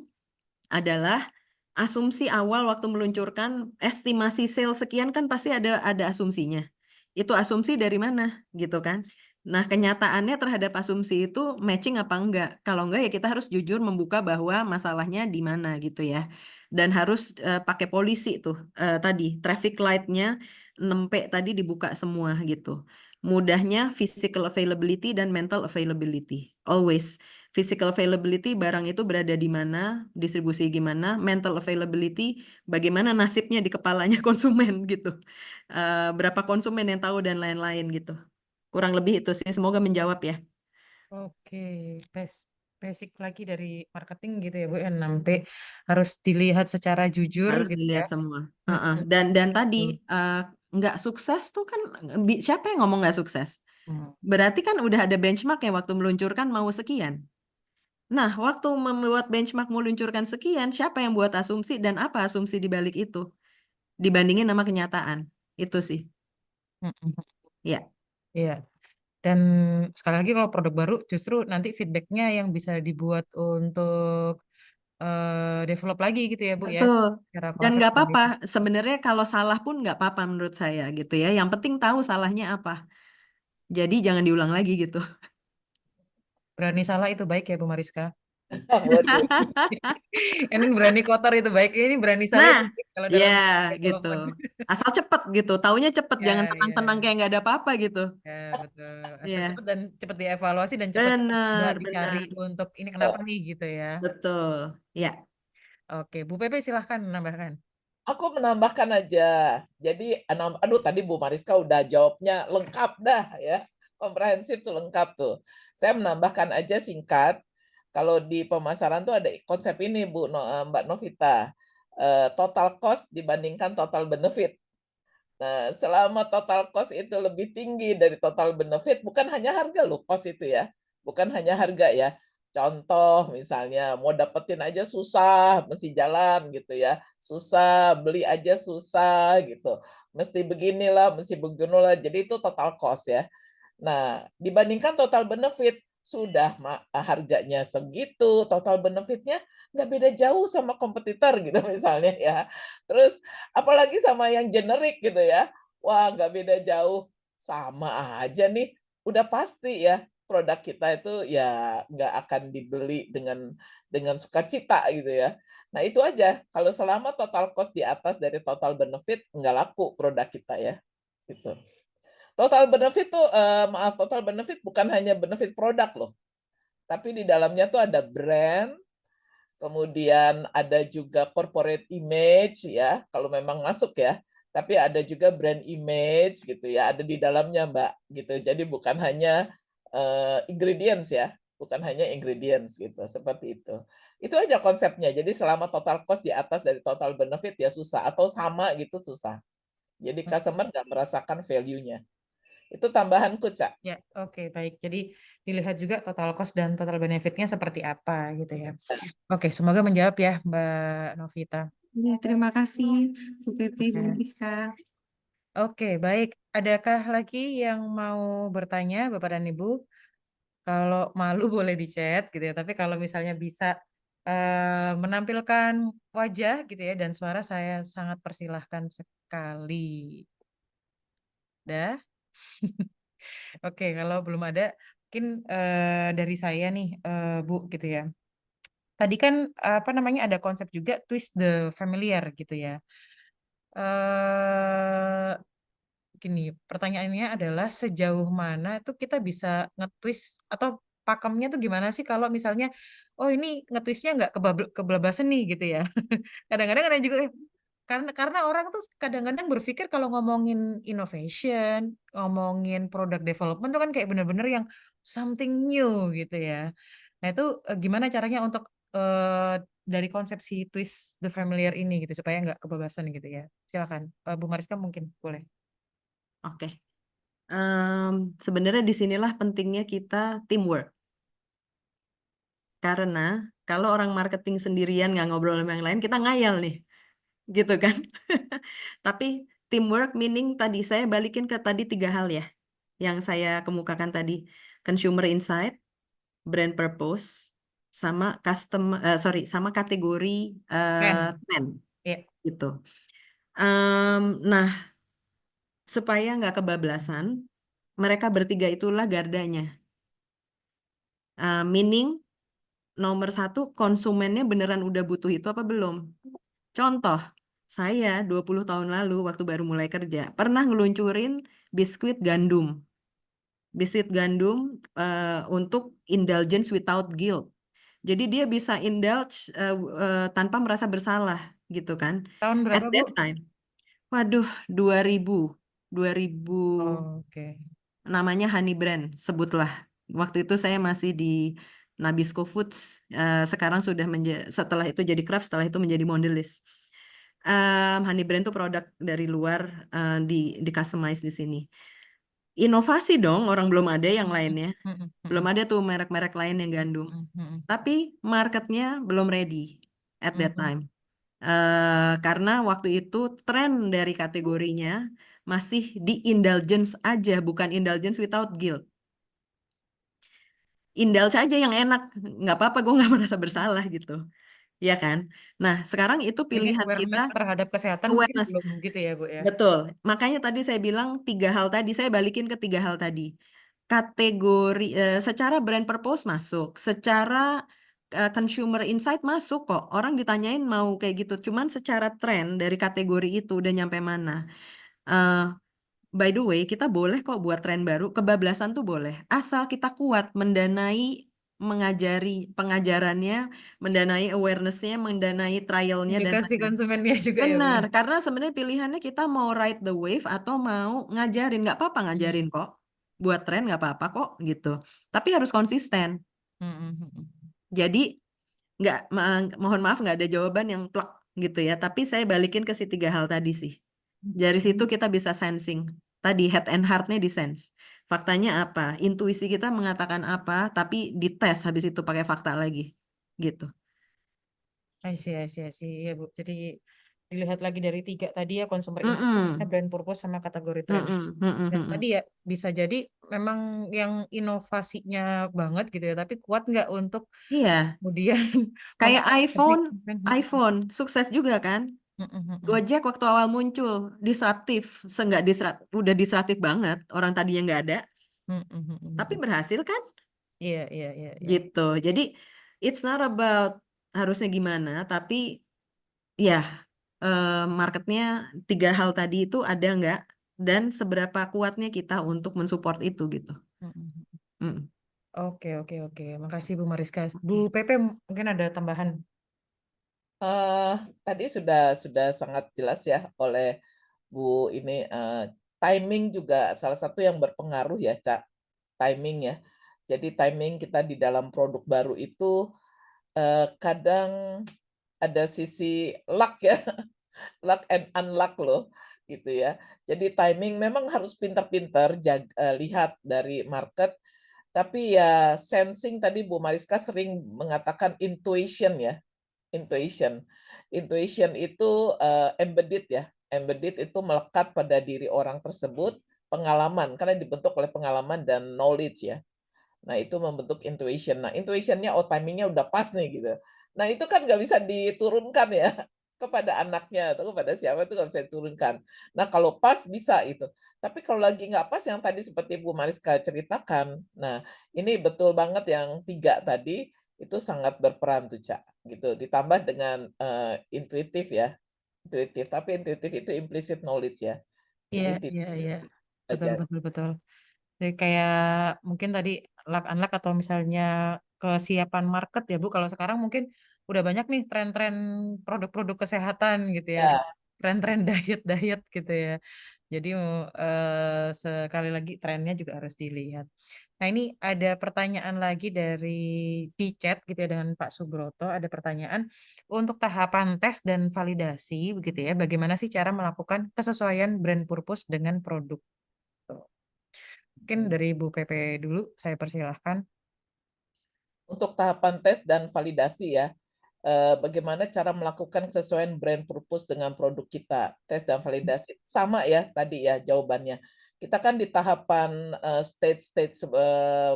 adalah asumsi awal waktu meluncurkan estimasi sales sekian kan pasti ada asumsinya. Itu asumsi dari mana gitu kan. Nah, kenyataannya terhadap asumsi itu matching apa enggak? Kalau enggak ya kita harus jujur membuka bahwa masalahnya di mana gitu ya. Dan harus pakai polisi tuh tadi traffic light-nya 6P tadi dibuka semua gitu. Mudahnya physical availability dan mental availability. Always. Physical availability barang itu berada di mana, distribusi gimana, mental availability bagaimana nasibnya di kepalanya konsumen gitu. Berapa konsumen yang tahu dan lain-lain gitu. Kurang lebih itu sih, semoga menjawab ya. Oke, basic lagi dari marketing gitu ya Bu, ya 6P harus dilihat secara jujur Harus gitu ya. dilihat semua. Mm-mm. Dan tadi nggak sukses tuh kan siapa yang ngomong nggak sukses? Hmm. Berarti kan udah ada benchmark ya waktu meluncurkan mau sekian. Nah, waktu membuat benchmark meluncurkan sekian, siapa yang buat asumsi dan apa asumsi di balik itu? Dibandingin sama kenyataan. Itu sih. Mm-mm. Ya. Iya. Dan sekali lagi kalau produk baru justru nanti feedbacknya yang bisa dibuat untuk develop lagi gitu ya Bu ya. Betul. Cara Dan konsep nggak dan itu. apa-apa. Sebenarnya kalau salah pun nggak apa-apa menurut saya gitu ya. Yang penting tahu salahnya apa. Jadi jangan diulang lagi gitu. Berani salah itu baik ya Bu Mariska. Waduh. Ini berani kotor itu baik. Ini berani salah itu Nah, baik kalau ya dalam gitu. development. Asal cepet gitu. Taunya cepet. Ya, Jangan ya, tenang-tenang kayak nggak ada apa-apa gitu. ya betul. Asal Ya, cepet dan cepet dievaluasi dan cepet coba benar, dicari benar. untuk ini kenapa nih gitu ya. Betul. Ya. Oke, Bu Pepe silahkan menambahkan. Aku menambahkan aja. Jadi, aduh tadi Bu Mariska udah jawabnya lengkap dah ya. Komprehensif tuh lengkap tuh. Saya menambahkan aja singkat. Kalau di pemasaran tuh ada konsep ini Mbak Novita. Total cost dibandingkan total benefit. Nah, selama total cost itu lebih tinggi dari total benefit, bukan hanya harga loh, cost itu ya. Bukan hanya harga ya. Contoh misalnya mau dapetin aja susah, mesti jalan gitu ya. Susah, beli aja susah gitu. Mesti beginilah, mesti beginilah. Jadi itu total cost ya. Nah, dibandingkan total benefit, sudah harganya segitu, total benefitnya nggak beda jauh sama kompetitor gitu misalnya ya. Terus apalagi sama yang generik gitu ya. Wah, nggak beda jauh, sama aja nih. Udah pasti ya produk kita itu ya nggak akan dibeli dengan sukacita gitu ya. Nah, itu aja. Kalau selama total cost di atas dari total benefit, nggak laku produk kita ya. Gitu. Total benefit tuh, total benefit bukan hanya benefit produk loh. Tapi di dalamnya tuh ada brand, kemudian ada juga corporate image ya, kalau memang masuk ya. Tapi ada juga brand image gitu ya, ada di dalamnya Mbak gitu. Jadi bukan hanya ingredients ya, bukan hanya ingredients gitu, seperti itu. Itu aja konsepnya. Jadi selama total cost di atas dari total benefit ya susah, atau sama gitu susah. Jadi customer nggak merasakan value-nya. Itu tambahanku, Cak. Ya, oke, baik. Jadi dilihat juga total cost dan total benefitnya seperti apa gitu ya. Oke, semoga menjawab ya Mbak Novita. Ya, terima kasih Bu Pepe, Bu Oke. Rizka. Oke, baik. Adakah lagi yang mau bertanya Bapak dan Ibu? Kalau malu boleh di chat gitu ya. Tapi kalau misalnya bisa menampilkan wajah gitu ya dan suara, saya sangat persilahkan sekali. Dah? Oke, kalau belum ada, mungkin dari saya nih, Bu, gitu ya. Tadi kan apa namanya ada konsep juga twist the familiar gitu ya. Eh Gini, pertanyaannya adalah sejauh mana itu kita bisa nge-twist atau pakemnya tuh gimana sih kalau misalnya, oh ini nge-twistnya nggak kebablasan nih gitu ya. Kadang-kadang ada juga karena orang tuh kadang-kadang berpikir kalau ngomongin innovation, ngomongin product development tuh kan kayak bener-bener yang something new gitu ya. Nah itu gimana caranya untuk dari konsep si twist the familiar ini gitu supaya nggak kebablasan gitu ya. Silakan, Bu Mariska mungkin boleh. Oke. Sebenarnya disinilah pentingnya kita teamwork. Karena kalau orang marketing sendirian nggak ngobrol sama yang lain, kita ngayal nih, gitu kan? Tapi teamwork meaning tadi saya balikin ke tadi 3 hal ya, yang saya kemukakan tadi, consumer insight, brand purpose, sama sama kategori Keren. trend, Iya. gitu. Nah, supaya nggak kebablasan, mereka bertiga itulah gardanya. Meaning nomor 1, konsumennya beneran udah butuh itu apa belum? Contoh, saya 20 tahun lalu waktu baru mulai kerja, pernah ngeluncurin biskuit gandum. Biskuit gandum untuk indulgence without guilt. Jadi dia bisa indulge tanpa merasa bersalah gitu kan. Tahun At berapa, Bu? that time, waduh 2000 Oh, oke. namanya Honey Brand, sebutlah. Waktu itu saya masih di Nabisco Foods, sekarang setelah itu jadi Kraft, setelah itu menjadi Mondelez. Honey Brand itu produk dari luar, di customize di sini. Inovasi dong, orang belum ada yang lainnya. Belum ada tuh merek-merek lain yang gandum. Tapi marketnya belum ready at that time. Karena waktu itu tren dari kategorinya masih di indulgence aja, bukan indulgence without guilt. Indulge aja yang enak, nggak apa-apa, gue nggak merasa bersalah gitu, ya kan? Nah, sekarang itu Jadi pilihan awareness kita, terhadap kesehatan mungkin awareness. belum gitu ya, Bu ya. Betul, makanya tadi saya bilang 3 hal tadi, saya balikin ke 3 hal tadi. Kategori, secara brand purpose masuk, secara consumer insight masuk kok. Orang ditanyain mau kayak gitu, cuman secara tren dari kategori itu udah nyampe mana. By the way, kita boleh kok buat tren baru, kebablasan tuh boleh. Asal kita kuat mendanai, mengajari pengajarannya, mendanai awareness-nya, mendanai trial-nya dan Edukasi lain-lain. konsumennya juga ya, Bu. Benar, karena sebenarnya pilihannya kita mau ride the wave atau mau ngajarin, nggak apa-apa ngajarin kok. Buat tren nggak apa-apa kok gitu. Tapi harus konsisten. Jadi mohon maaf nggak ada jawaban yang plek gitu ya. Tapi saya balikin ke si 3 hal tadi sih. Dari situ kita bisa sensing. Tadi head and heart-nya di sense. Faktanya apa? Intuisi kita mengatakan apa, tapi dites habis itu pakai fakta lagi. Gitu. I see. Ya, Bu. Jadi dilihat lagi dari 3 tadi ya, consumer Mm-mm. insight, brand purpose, sama kategori trend. Dan tadi ya bisa jadi memang yang inovasinya banget gitu ya, tapi kuat nggak untuk Iya. kemudian Kayak memperbaiki. iPhone sukses juga kan? Gojek waktu awal muncul disruptif, udah disruptif banget, orang tadinya nggak ada, tapi berhasil kan? Iya. Gitu. Jadi it's not about harusnya gimana, tapi ya marketnya 3 hal tadi itu ada nggak, dan seberapa kuatnya kita untuk mensupport itu gitu. Oke. Makasih Bu Mariska. Bu Pepe mungkin ada tambahan. Tadi sudah sangat jelas ya oleh Bu ini, timing juga salah satu yang berpengaruh ya, Cak, timing ya. Jadi timing kita di dalam produk baru itu kadang ada sisi luck ya, luck and unluck loh, gitu ya. Jadi timing memang harus pintar-pintar lihat dari market, tapi ya sensing tadi Bu Mariska sering mengatakan intuition ya. Intuition itu embedded ya. Embedded itu melekat pada diri orang tersebut, pengalaman, karena dibentuk oleh pengalaman dan knowledge ya. Nah, itu membentuk intuition. Nah, intuition-nya, oh timing-nya udah pas nih gitu. Nah, itu kan nggak bisa diturunkan ya kepada anaknya atau kepada siapa itu nggak bisa diturunkan. Nah, kalau pas bisa itu. Tapi kalau lagi nggak pas yang tadi seperti Bu Mariska ceritakan, nah ini betul banget yang 3 tadi, itu sangat berperan tuh, Cak, gitu. Ditambah dengan intuitif ya. Intuitif, tapi intuitif itu implicit knowledge ya. Jadi Iya. belajar. Betul. Jadi kayak mungkin tadi luck unluck atau misalnya kesiapan market ya, Bu. Kalau sekarang mungkin udah banyak nih tren-tren produk-produk kesehatan gitu ya. Ya. Tren-tren diet gitu ya. Jadi sekali lagi trennya juga harus dilihat. Nah, ini ada pertanyaan lagi dari di chat gitu ya dengan Pak Subroto. Ada pertanyaan untuk tahapan tes dan validasi begitu ya. Bagaimana sih cara melakukan kesesuaian brand purpose dengan produk? Tuh. Mungkin dari Bu Pepe dulu saya persilahkan. Untuk tahapan tes dan validasi ya, bagaimana cara melakukan kesesuaian brand purpose dengan produk kita, tes dan validasi. Sama ya tadi ya jawabannya. Kita kan di tahapan stage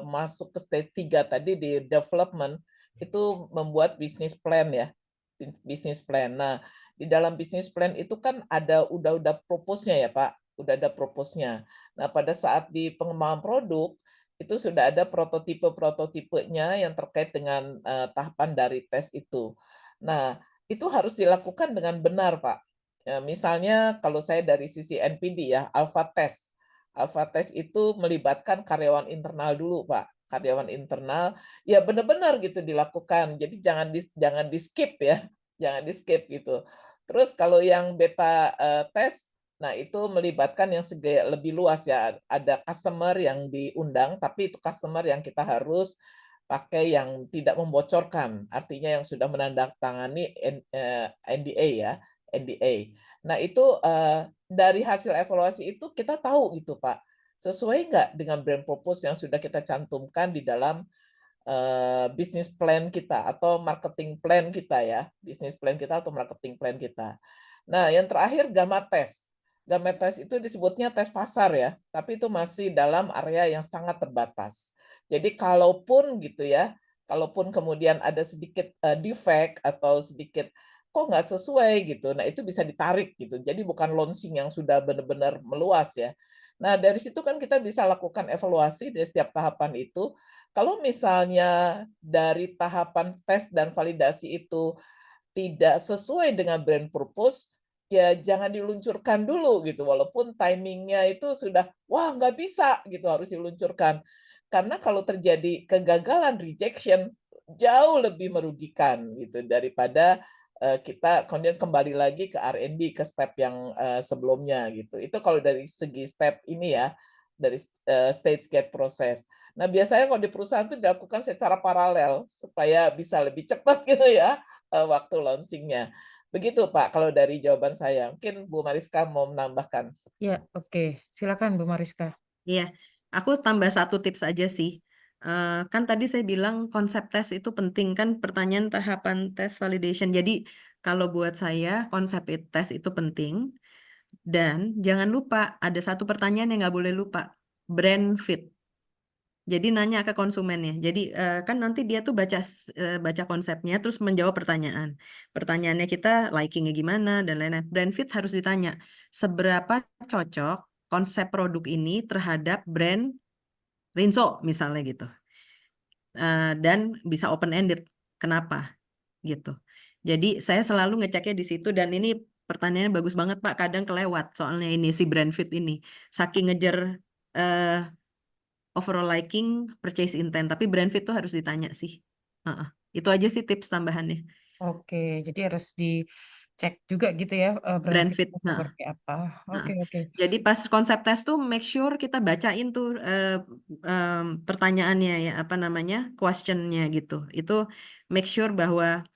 masuk ke stage 3 tadi di development, itu membuat bisnis plan ya, bisnis plan. Nah, di dalam bisnis plan itu kan udah propose-nya ya Pak, udah ada propose-nya. Nah, pada saat di pengembangan produk, itu sudah ada prototipe-prototipenya yang terkait dengan tahapan dari tes itu. Nah, itu harus dilakukan dengan benar, Pak. Misalnya kalau saya dari sisi NPD ya, alpha test. Alpha test itu melibatkan karyawan internal dulu, Pak. Karyawan internal, ya benar-benar gitu dilakukan. Jadi jangan di-skip ya, jangan di-skip gitu. Terus kalau yang beta test, nah, itu melibatkan yang lebih luas ya. Ada customer yang diundang, tapi itu customer yang kita harus pakai yang tidak membocorkan. Artinya yang sudah menandatangani NDA ya, NDA. Nah, itu dari hasil evaluasi itu kita tahu gitu, Pak. Sesuai nggak dengan brand purpose yang sudah kita cantumkan di dalam bisnis plan kita atau marketing plan kita ya. Bisnis plan kita atau marketing plan kita. Nah, yang terakhir gamma test. Gamma test itu disebutnya tes pasar ya, tapi itu masih dalam area yang sangat terbatas. Jadi kalaupun gitu ya, kalaupun kemudian ada sedikit defect atau sedikit kok nggak sesuai gitu, nah itu bisa ditarik gitu. Jadi bukan launching yang sudah benar-benar meluas ya. Nah, dari situ kan kita bisa lakukan evaluasi dari setiap tahapan itu. Kalau misalnya dari tahapan tes dan validasi itu tidak sesuai dengan brand purpose, ya jangan diluncurkan dulu gitu, walaupun timingnya itu sudah, wah nggak bisa gitu, harus diluncurkan. Karena kalau terjadi kegagalan rejection, jauh lebih merugikan gitu daripada kita kemudian kembali lagi ke R&D, ke step yang sebelumnya gitu. Itu kalau dari segi step ini ya, dari stage gate proses. Nah, biasanya kalau di perusahaan itu dilakukan secara paralel supaya bisa lebih cepat gitu ya waktu launching-nya. Begitu Pak, kalau dari jawaban saya. Mungkin Bu Mariska mau menambahkan. Ya, oke. Silakan Bu Mariska. Iya, aku tambah satu tips aja sih. Kan tadi saya bilang konsep tes itu penting kan pertanyaan tahapan tes validation. Jadi kalau buat saya konsep tes itu penting dan jangan lupa ada satu pertanyaan yang nggak boleh lupa, brand fit. Jadi nanya ke konsumennya. Jadi kan nanti dia tuh baca konsepnya terus menjawab pertanyaan. Pertanyaannya kita likingnya gimana dan lain-lain. Brand fit harus ditanya seberapa cocok konsep produk ini terhadap brand Rinso misalnya gitu. Dan bisa open ended. Kenapa? Gitu. Jadi saya selalu ngeceknya di situ dan ini pertanyaannya bagus banget Pak. Kadang kelewat soalnya ini si brand fit ini. Saking ngejar overall liking, purchase intent, tapi brand fit tuh harus ditanya sih. Itu aja sih tips tambahannya. Oke, jadi harus dicek juga gitu ya brand Brand fit fit. seperti apa. Oke. Jadi pas konsep tes tuh make sure kita bacain tuh pertanyaannya ya apa namanya questionnya gitu. Itu make sure bahwa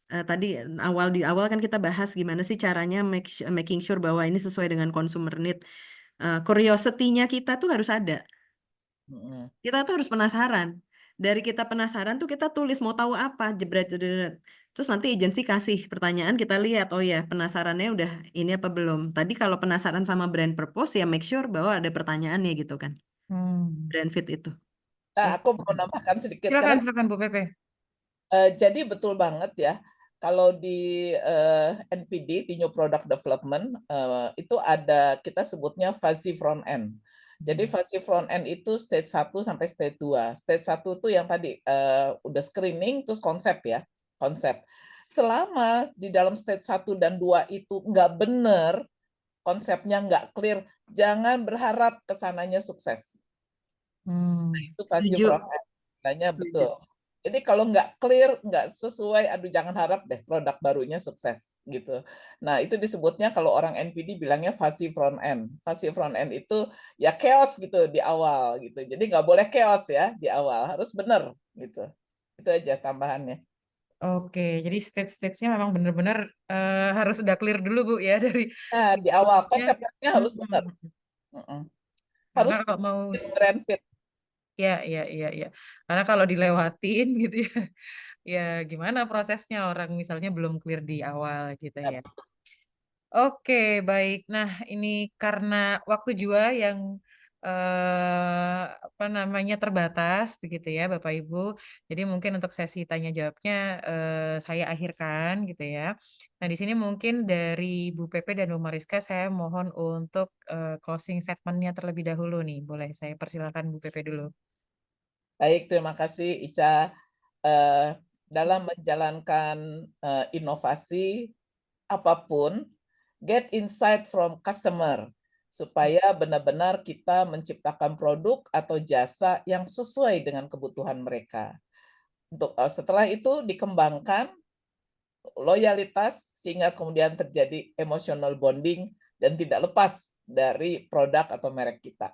tadi di awal kan kita bahas gimana sih caranya making sure bahwa ini sesuai dengan consumer need. Curiosity-nya kita tuh harus ada. Kita tuh harus penasaran. Dari kita penasaran tuh kita tulis mau tahu apa, jebret. Terus nanti agensi kasih pertanyaan kita lihat, oh ya penasarannya udah ini apa belum. Tadi kalau penasaran sama brand purpose ya make sure bahwa ada pertanyaannya gitu kan. Brand fit itu. Nah, aku mau menambahkan sedikit. Silakan Bu Pepe. Jadi betul banget ya. Kalau di NPD, di New Product Development, itu ada kita sebutnya fuzzy front end. Jadi fuzzy front end itu stage 1 sampai stage 2. Stage 1 itu yang tadi udah screening, terus konsep ya, konsep. Selama di dalam stage 1 dan 2 itu nggak benar, konsepnya nggak clear, jangan berharap kesananya sukses. Nah, itu fuzzy front end, istilahnya betul. Jadi kalau nggak clear, nggak sesuai, aduh jangan harap deh produk barunya sukses gitu. Nah itu disebutnya kalau orang NPD bilangnya fuzzy front end. Fuzzy front end itu ya chaos gitu di awal gitu. Jadi nggak boleh chaos ya di awal, harus benar gitu. Itu aja tambahannya. Oke, jadi stage-stage-nya memang benar-benar harus udah clear dulu Bu ya dari Nah si di awal produknya. konsepnya harus benar. Karena Harus kalau mau brand fit. ya. Karena kalau dilewatin gitu ya, ya gimana prosesnya orang misalnya belum clear di awal gitu ya. Oke, baik. Nah, ini karena waktu juga yang apa namanya terbatas begitu ya, Bapak Ibu. Jadi mungkin untuk sesi tanya jawabnya saya akhirkan gitu ya. Nah, di sini mungkin dari Bu Pepe dan Bu Mariska saya mohon untuk closing statement-nya terlebih dahulu nih. Boleh saya persilakan Bu Pepe dulu. Baik, terima kasih Ica. Dalam menjalankan inovasi apapun, get insight from customer supaya benar-benar kita menciptakan produk atau jasa yang sesuai dengan kebutuhan mereka. Untuk setelah itu dikembangkan loyalitas sehingga kemudian terjadi emotional bonding dan tidak lepas dari produk atau merek kita.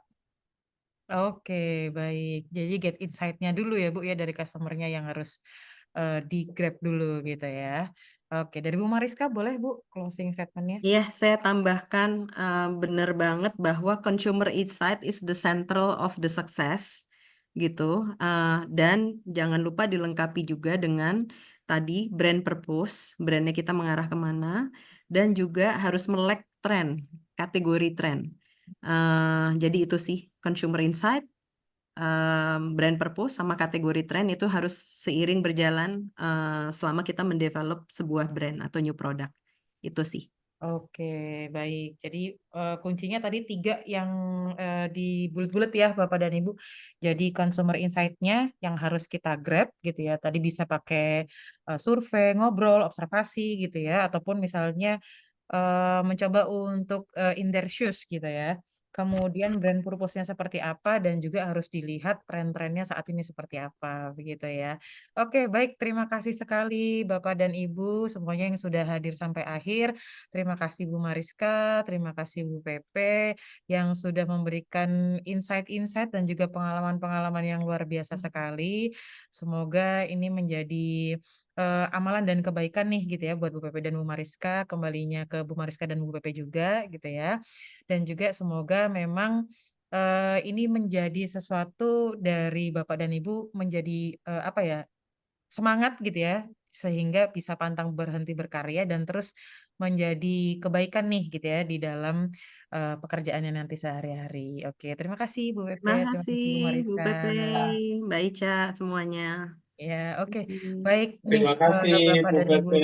Oke, baik. Jadi get insight-nya dulu ya Bu ya dari customer-nya yang harus di-grab dulu gitu ya. Oke, dari Bu Mariska boleh Bu closing statement-nya? Iya, saya tambahkan benar banget bahwa consumer insight is the central of the success gitu. Dan jangan lupa dilengkapi juga dengan tadi brand purpose, brandnya kita mengarah kemana, dan juga harus melek tren, kategori tren. Jadi itu sih consumer insight, brand purpose sama kategori tren itu harus seiring berjalan selama kita mendevelop sebuah brand atau new product. Itu sih. Oke, baik. Jadi kuncinya tadi 3 yang di bulet-bulet ya Bapak dan Ibu. Jadi consumer insight-nya yang harus kita grab gitu ya. Tadi bisa pakai survei, ngobrol, observasi gitu ya. Ataupun misalnya mencoba untuk in their shoes gitu ya. Kemudian brand purpose-nya seperti apa dan juga harus dilihat tren-trennya saat ini seperti apa begitu ya. Oke, baik. Terima kasih sekali Bapak dan Ibu semuanya yang sudah hadir sampai akhir. Terima kasih Bu Mariska, terima kasih Bu Pepe yang sudah memberikan insight-insight dan juga pengalaman-pengalaman yang luar biasa sekali. Semoga ini menjadi amalan dan kebaikan nih gitu ya buat Bu Pepe dan Bu Mariska, kembalinya ke Bu Mariska dan Bu Pepe juga gitu ya. Dan juga semoga memang ini menjadi sesuatu dari Bapak dan Ibu menjadi apa ya, semangat gitu ya, sehingga bisa pantang berhenti berkarya dan terus menjadi kebaikan nih gitu ya di dalam pekerjaannya nanti sehari-hari. Oke, terima kasih Bu Terima Pepe, terima kasih kasih Bu Bu Mariska. Pepe, Mbak Ica semuanya. Ya, oke. Terima Baik nih Terima kasih Bapak Bu dan Ibu. Pepe.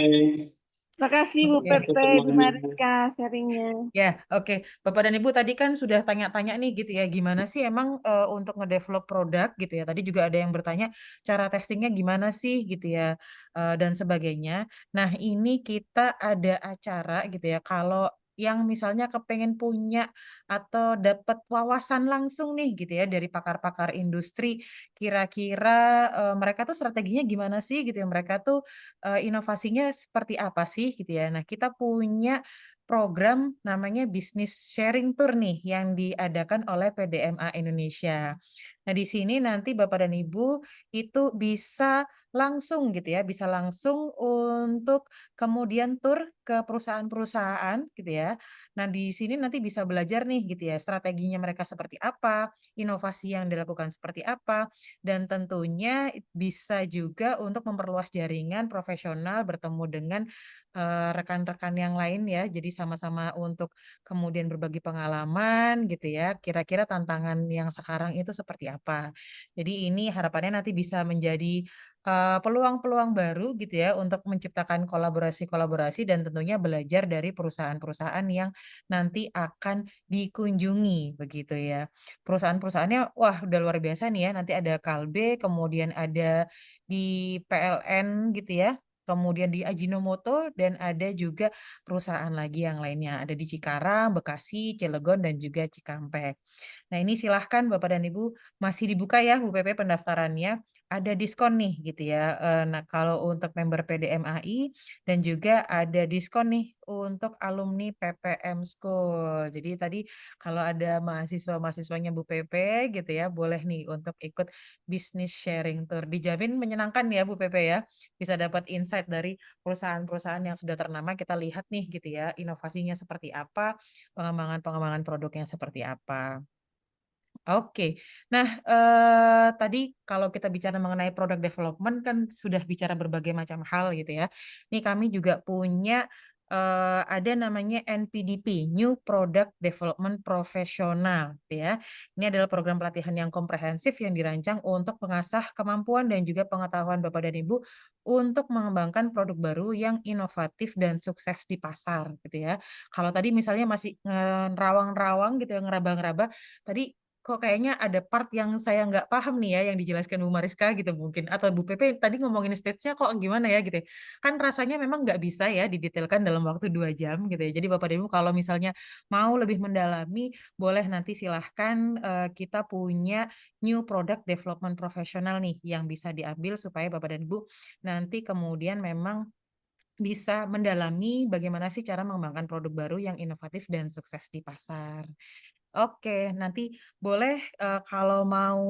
Terima kasih Bu Oke. Kasih Pepe, Bu semuanya. Mariska sharingnya. Ya, oke. Bapak dan Ibu tadi kan sudah tanya-tanya nih gitu ya, gimana sih emang untuk ngedevelop produk gitu ya. Tadi juga ada yang bertanya cara testingnya gimana sih gitu ya, dan sebagainya. Nah, ini kita ada acara gitu ya, kalau yang misalnya kepengen punya atau dapat wawasan langsung nih gitu ya dari pakar-pakar industri, kira-kira mereka tuh strateginya gimana sih gitu ya, mereka tuh inovasinya seperti apa sih gitu ya. Nah, kita punya program namanya Business Sharing Tour nih yang diadakan oleh PDMA Indonesia. Nah, di sini nanti Bapak dan Ibu itu bisa langsung gitu ya, bisa langsung untuk kemudian tur ke perusahaan-perusahaan gitu ya. Nah, di sini nanti bisa belajar nih gitu ya, strateginya mereka seperti apa, inovasi yang dilakukan seperti apa, dan tentunya bisa juga untuk memperluas jaringan profesional bertemu dengan rekan-rekan yang lain ya. Jadi sama-sama untuk kemudian berbagi pengalaman gitu ya. Kira-kira tantangan yang sekarang itu seperti apa. Jadi ini harapannya nanti bisa menjadi peluang-peluang baru gitu ya untuk menciptakan kolaborasi-kolaborasi dan tentunya belajar dari perusahaan-perusahaan yang nanti akan dikunjungi begitu ya. Perusahaan-perusahaannya wah udah luar biasa nih ya. Nanti ada Kalbe, kemudian ada di PLN gitu ya. Kemudian di Ajinomoto dan ada juga perusahaan lagi yang lainnya. Ada di Cikarang, Bekasi, Cilegon, dan juga Cikampek. Nah ini silahkan Bapak dan Ibu masih dibuka ya Bu Pepe pendaftarannya ada diskon nih gitu ya. Nah kalau untuk member PDMAI dan juga ada diskon nih untuk alumni PPM School. Jadi tadi kalau ada mahasiswa-mahasiswanya Bu Pepe gitu ya, boleh nih untuk ikut business sharing tour. Dijamin menyenangkan ya Bu Pepe ya. Bisa dapat insight dari perusahaan-perusahaan yang sudah ternama, kita lihat nih gitu ya, inovasinya seperti apa, pengembangan-pengembangan produknya seperti apa. Oke. Nah, tadi kalau kita bicara mengenai product development kan sudah bicara berbagai macam hal gitu ya. Nih kami juga punya, ada namanya NPDP, New Product Development Professional gitu ya. Ini adalah program pelatihan yang komprehensif yang dirancang untuk mengasah kemampuan dan juga pengetahuan Bapak dan Ibu untuk mengembangkan produk baru yang inovatif dan sukses di pasar gitu ya. Kalau tadi misalnya masih ngerawang-rawang gitu ya, ngeraba-ngeraba, tadi kok kayaknya ada part yang saya nggak paham nih ya yang dijelaskan Bu Mariska gitu mungkin, atau Bu Pepe tadi ngomongin stage-nya kok gimana ya gitu ya. Kan rasanya memang nggak bisa ya didetailkan dalam waktu 2 jam gitu ya. Jadi Bapak dan Ibu kalau misalnya mau lebih mendalami, boleh nanti silahkan, kita punya New Product Development Professional nih yang bisa diambil supaya Bapak dan Ibu nanti kemudian memang bisa mendalami bagaimana sih cara mengembangkan produk baru yang inovatif dan sukses di pasar. Oke, nanti boleh, kalau mau,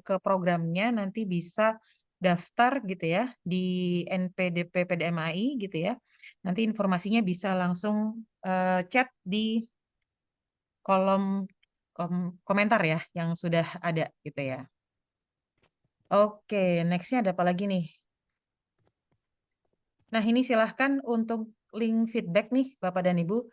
ke programnya nanti bisa daftar gitu ya di NPDP PDMAI gitu ya. Nanti informasinya bisa langsung, chat di kolom komentar ya yang sudah ada gitu ya. Oke, next-nya ada apa lagi nih? Nah ini silahkan untuk link feedback nih Bapak dan Ibu.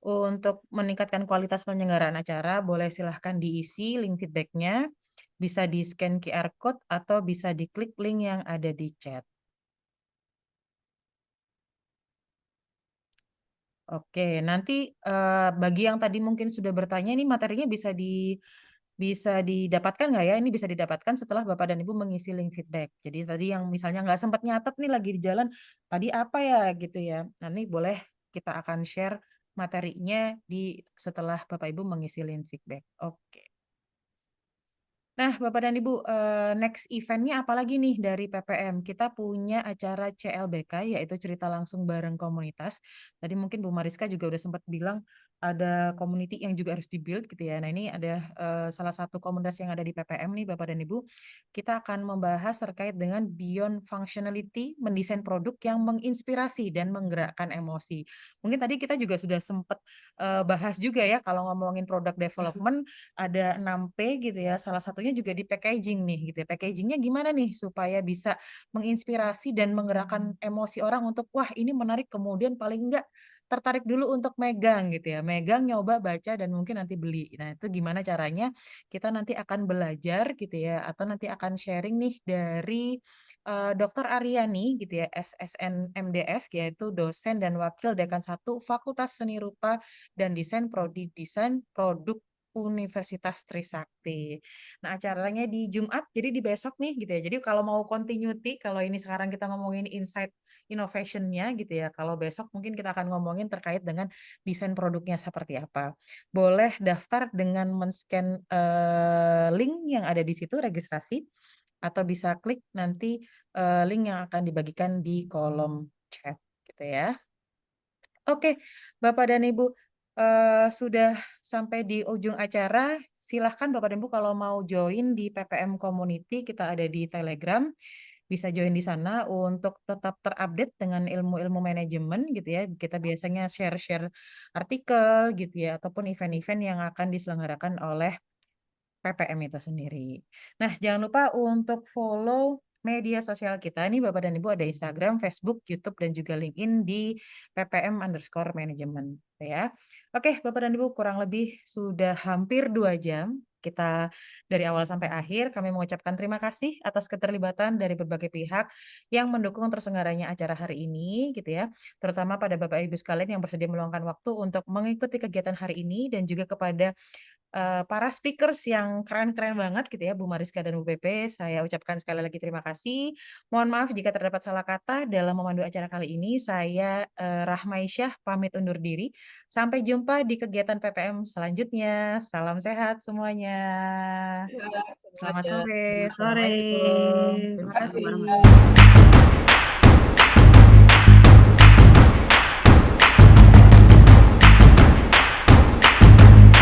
Untuk meningkatkan kualitas penyelenggaraan acara, boleh silahkan diisi link feedback-nya, bisa di-scan QR code atau bisa diklik link yang ada di chat. Oke, nanti bagi yang tadi mungkin sudah bertanya, ini materinya bisa didapatkan nggak ya? Ini bisa didapatkan setelah Bapak dan Ibu mengisi link feedback. Jadi tadi yang misalnya nggak sempat nyatet nih lagi di jalan, tadi apa ya gitu ya. Nanti boleh kita akan share materinya setelah Bapak Ibu mengisi link feedback. Oke. Nah, Bapak dan Ibu, next event-nya apalagi nih dari PPM? Kita punya acara CLBK, yaitu cerita langsung bareng komunitas. Tadi mungkin Bu Mariska juga udah sempat bilang ada community yang juga harus di-build gitu ya. Nah, ini ada salah satu komunitas yang ada di PPM nih, Bapak dan Ibu. Kita akan membahas terkait dengan beyond functionality, mendesain produk yang menginspirasi dan menggerakkan emosi. Mungkin tadi kita juga sudah sempat bahas juga ya, kalau ngomongin product development, ada 6P gitu ya, salah satunya juga di packaging nih gitu ya. Packagingnya gimana nih supaya bisa menginspirasi dan menggerakkan emosi orang untuk, wah ini menarik, kemudian paling enggak tertarik dulu untuk megang gitu ya. Megang, nyoba, baca, dan mungkin nanti beli. Nah itu gimana caranya? Kita nanti akan belajar gitu ya, atau nanti akan sharing nih dari Dr. Aryani gitu ya, SSN MDS, yaitu dosen dan wakil dekan 1 Fakultas Seni Rupa dan Desain Prodi Desain Produk Universitas Trisakti. Nah, acaranya di Jumat, jadi di besok nih gitu ya. Jadi kalau mau continuity, kalau ini sekarang kita ngomongin insight innovation-nya gitu ya. Kalau besok mungkin kita akan ngomongin terkait dengan desain produknya seperti apa. Boleh daftar dengan men-scan link yang ada di situ registrasi atau bisa klik nanti link yang akan dibagikan di kolom chat gitu ya. Oke, Bapak dan Ibu, sudah sampai di ujung acara. Silahkan Bapak dan Ibu kalau mau join di PPM Community, kita ada di Telegram. Bisa join di sana untuk tetap terupdate dengan ilmu-ilmu manajemen gitu ya. Kita biasanya share-share artikel gitu ya, ataupun event-event yang akan diselenggarakan oleh PPM itu sendiri. Nah, jangan lupa untuk follow media sosial kita. Ini Bapak dan Ibu ada Instagram, Facebook, YouTube, dan juga LinkedIn di ppm_management. Ya. Oke, Bapak dan Ibu, kurang lebih sudah hampir 2 jam. Kita dari awal sampai akhir, kami mengucapkan terima kasih atas keterlibatan dari berbagai pihak yang mendukung terselenggaranya acara hari ini, gitu ya. Terutama pada Bapak Ibu sekalian yang bersedia meluangkan waktu untuk mengikuti kegiatan hari ini, dan juga kepada para speakers yang keren-keren banget gitu ya, Bu Mariska dan Bu Pepe. Saya ucapkan sekali lagi terima kasih. Mohon maaf jika terdapat salah kata dalam memandu acara kali ini. Saya Rahmaisyah pamit undur diri. Sampai jumpa di kegiatan PPM selanjutnya. Salam sehat semuanya. Sehat Selamat semuanya. sore. Selamat sore. Assalamualaikum. Terima Terima kasih. kasih.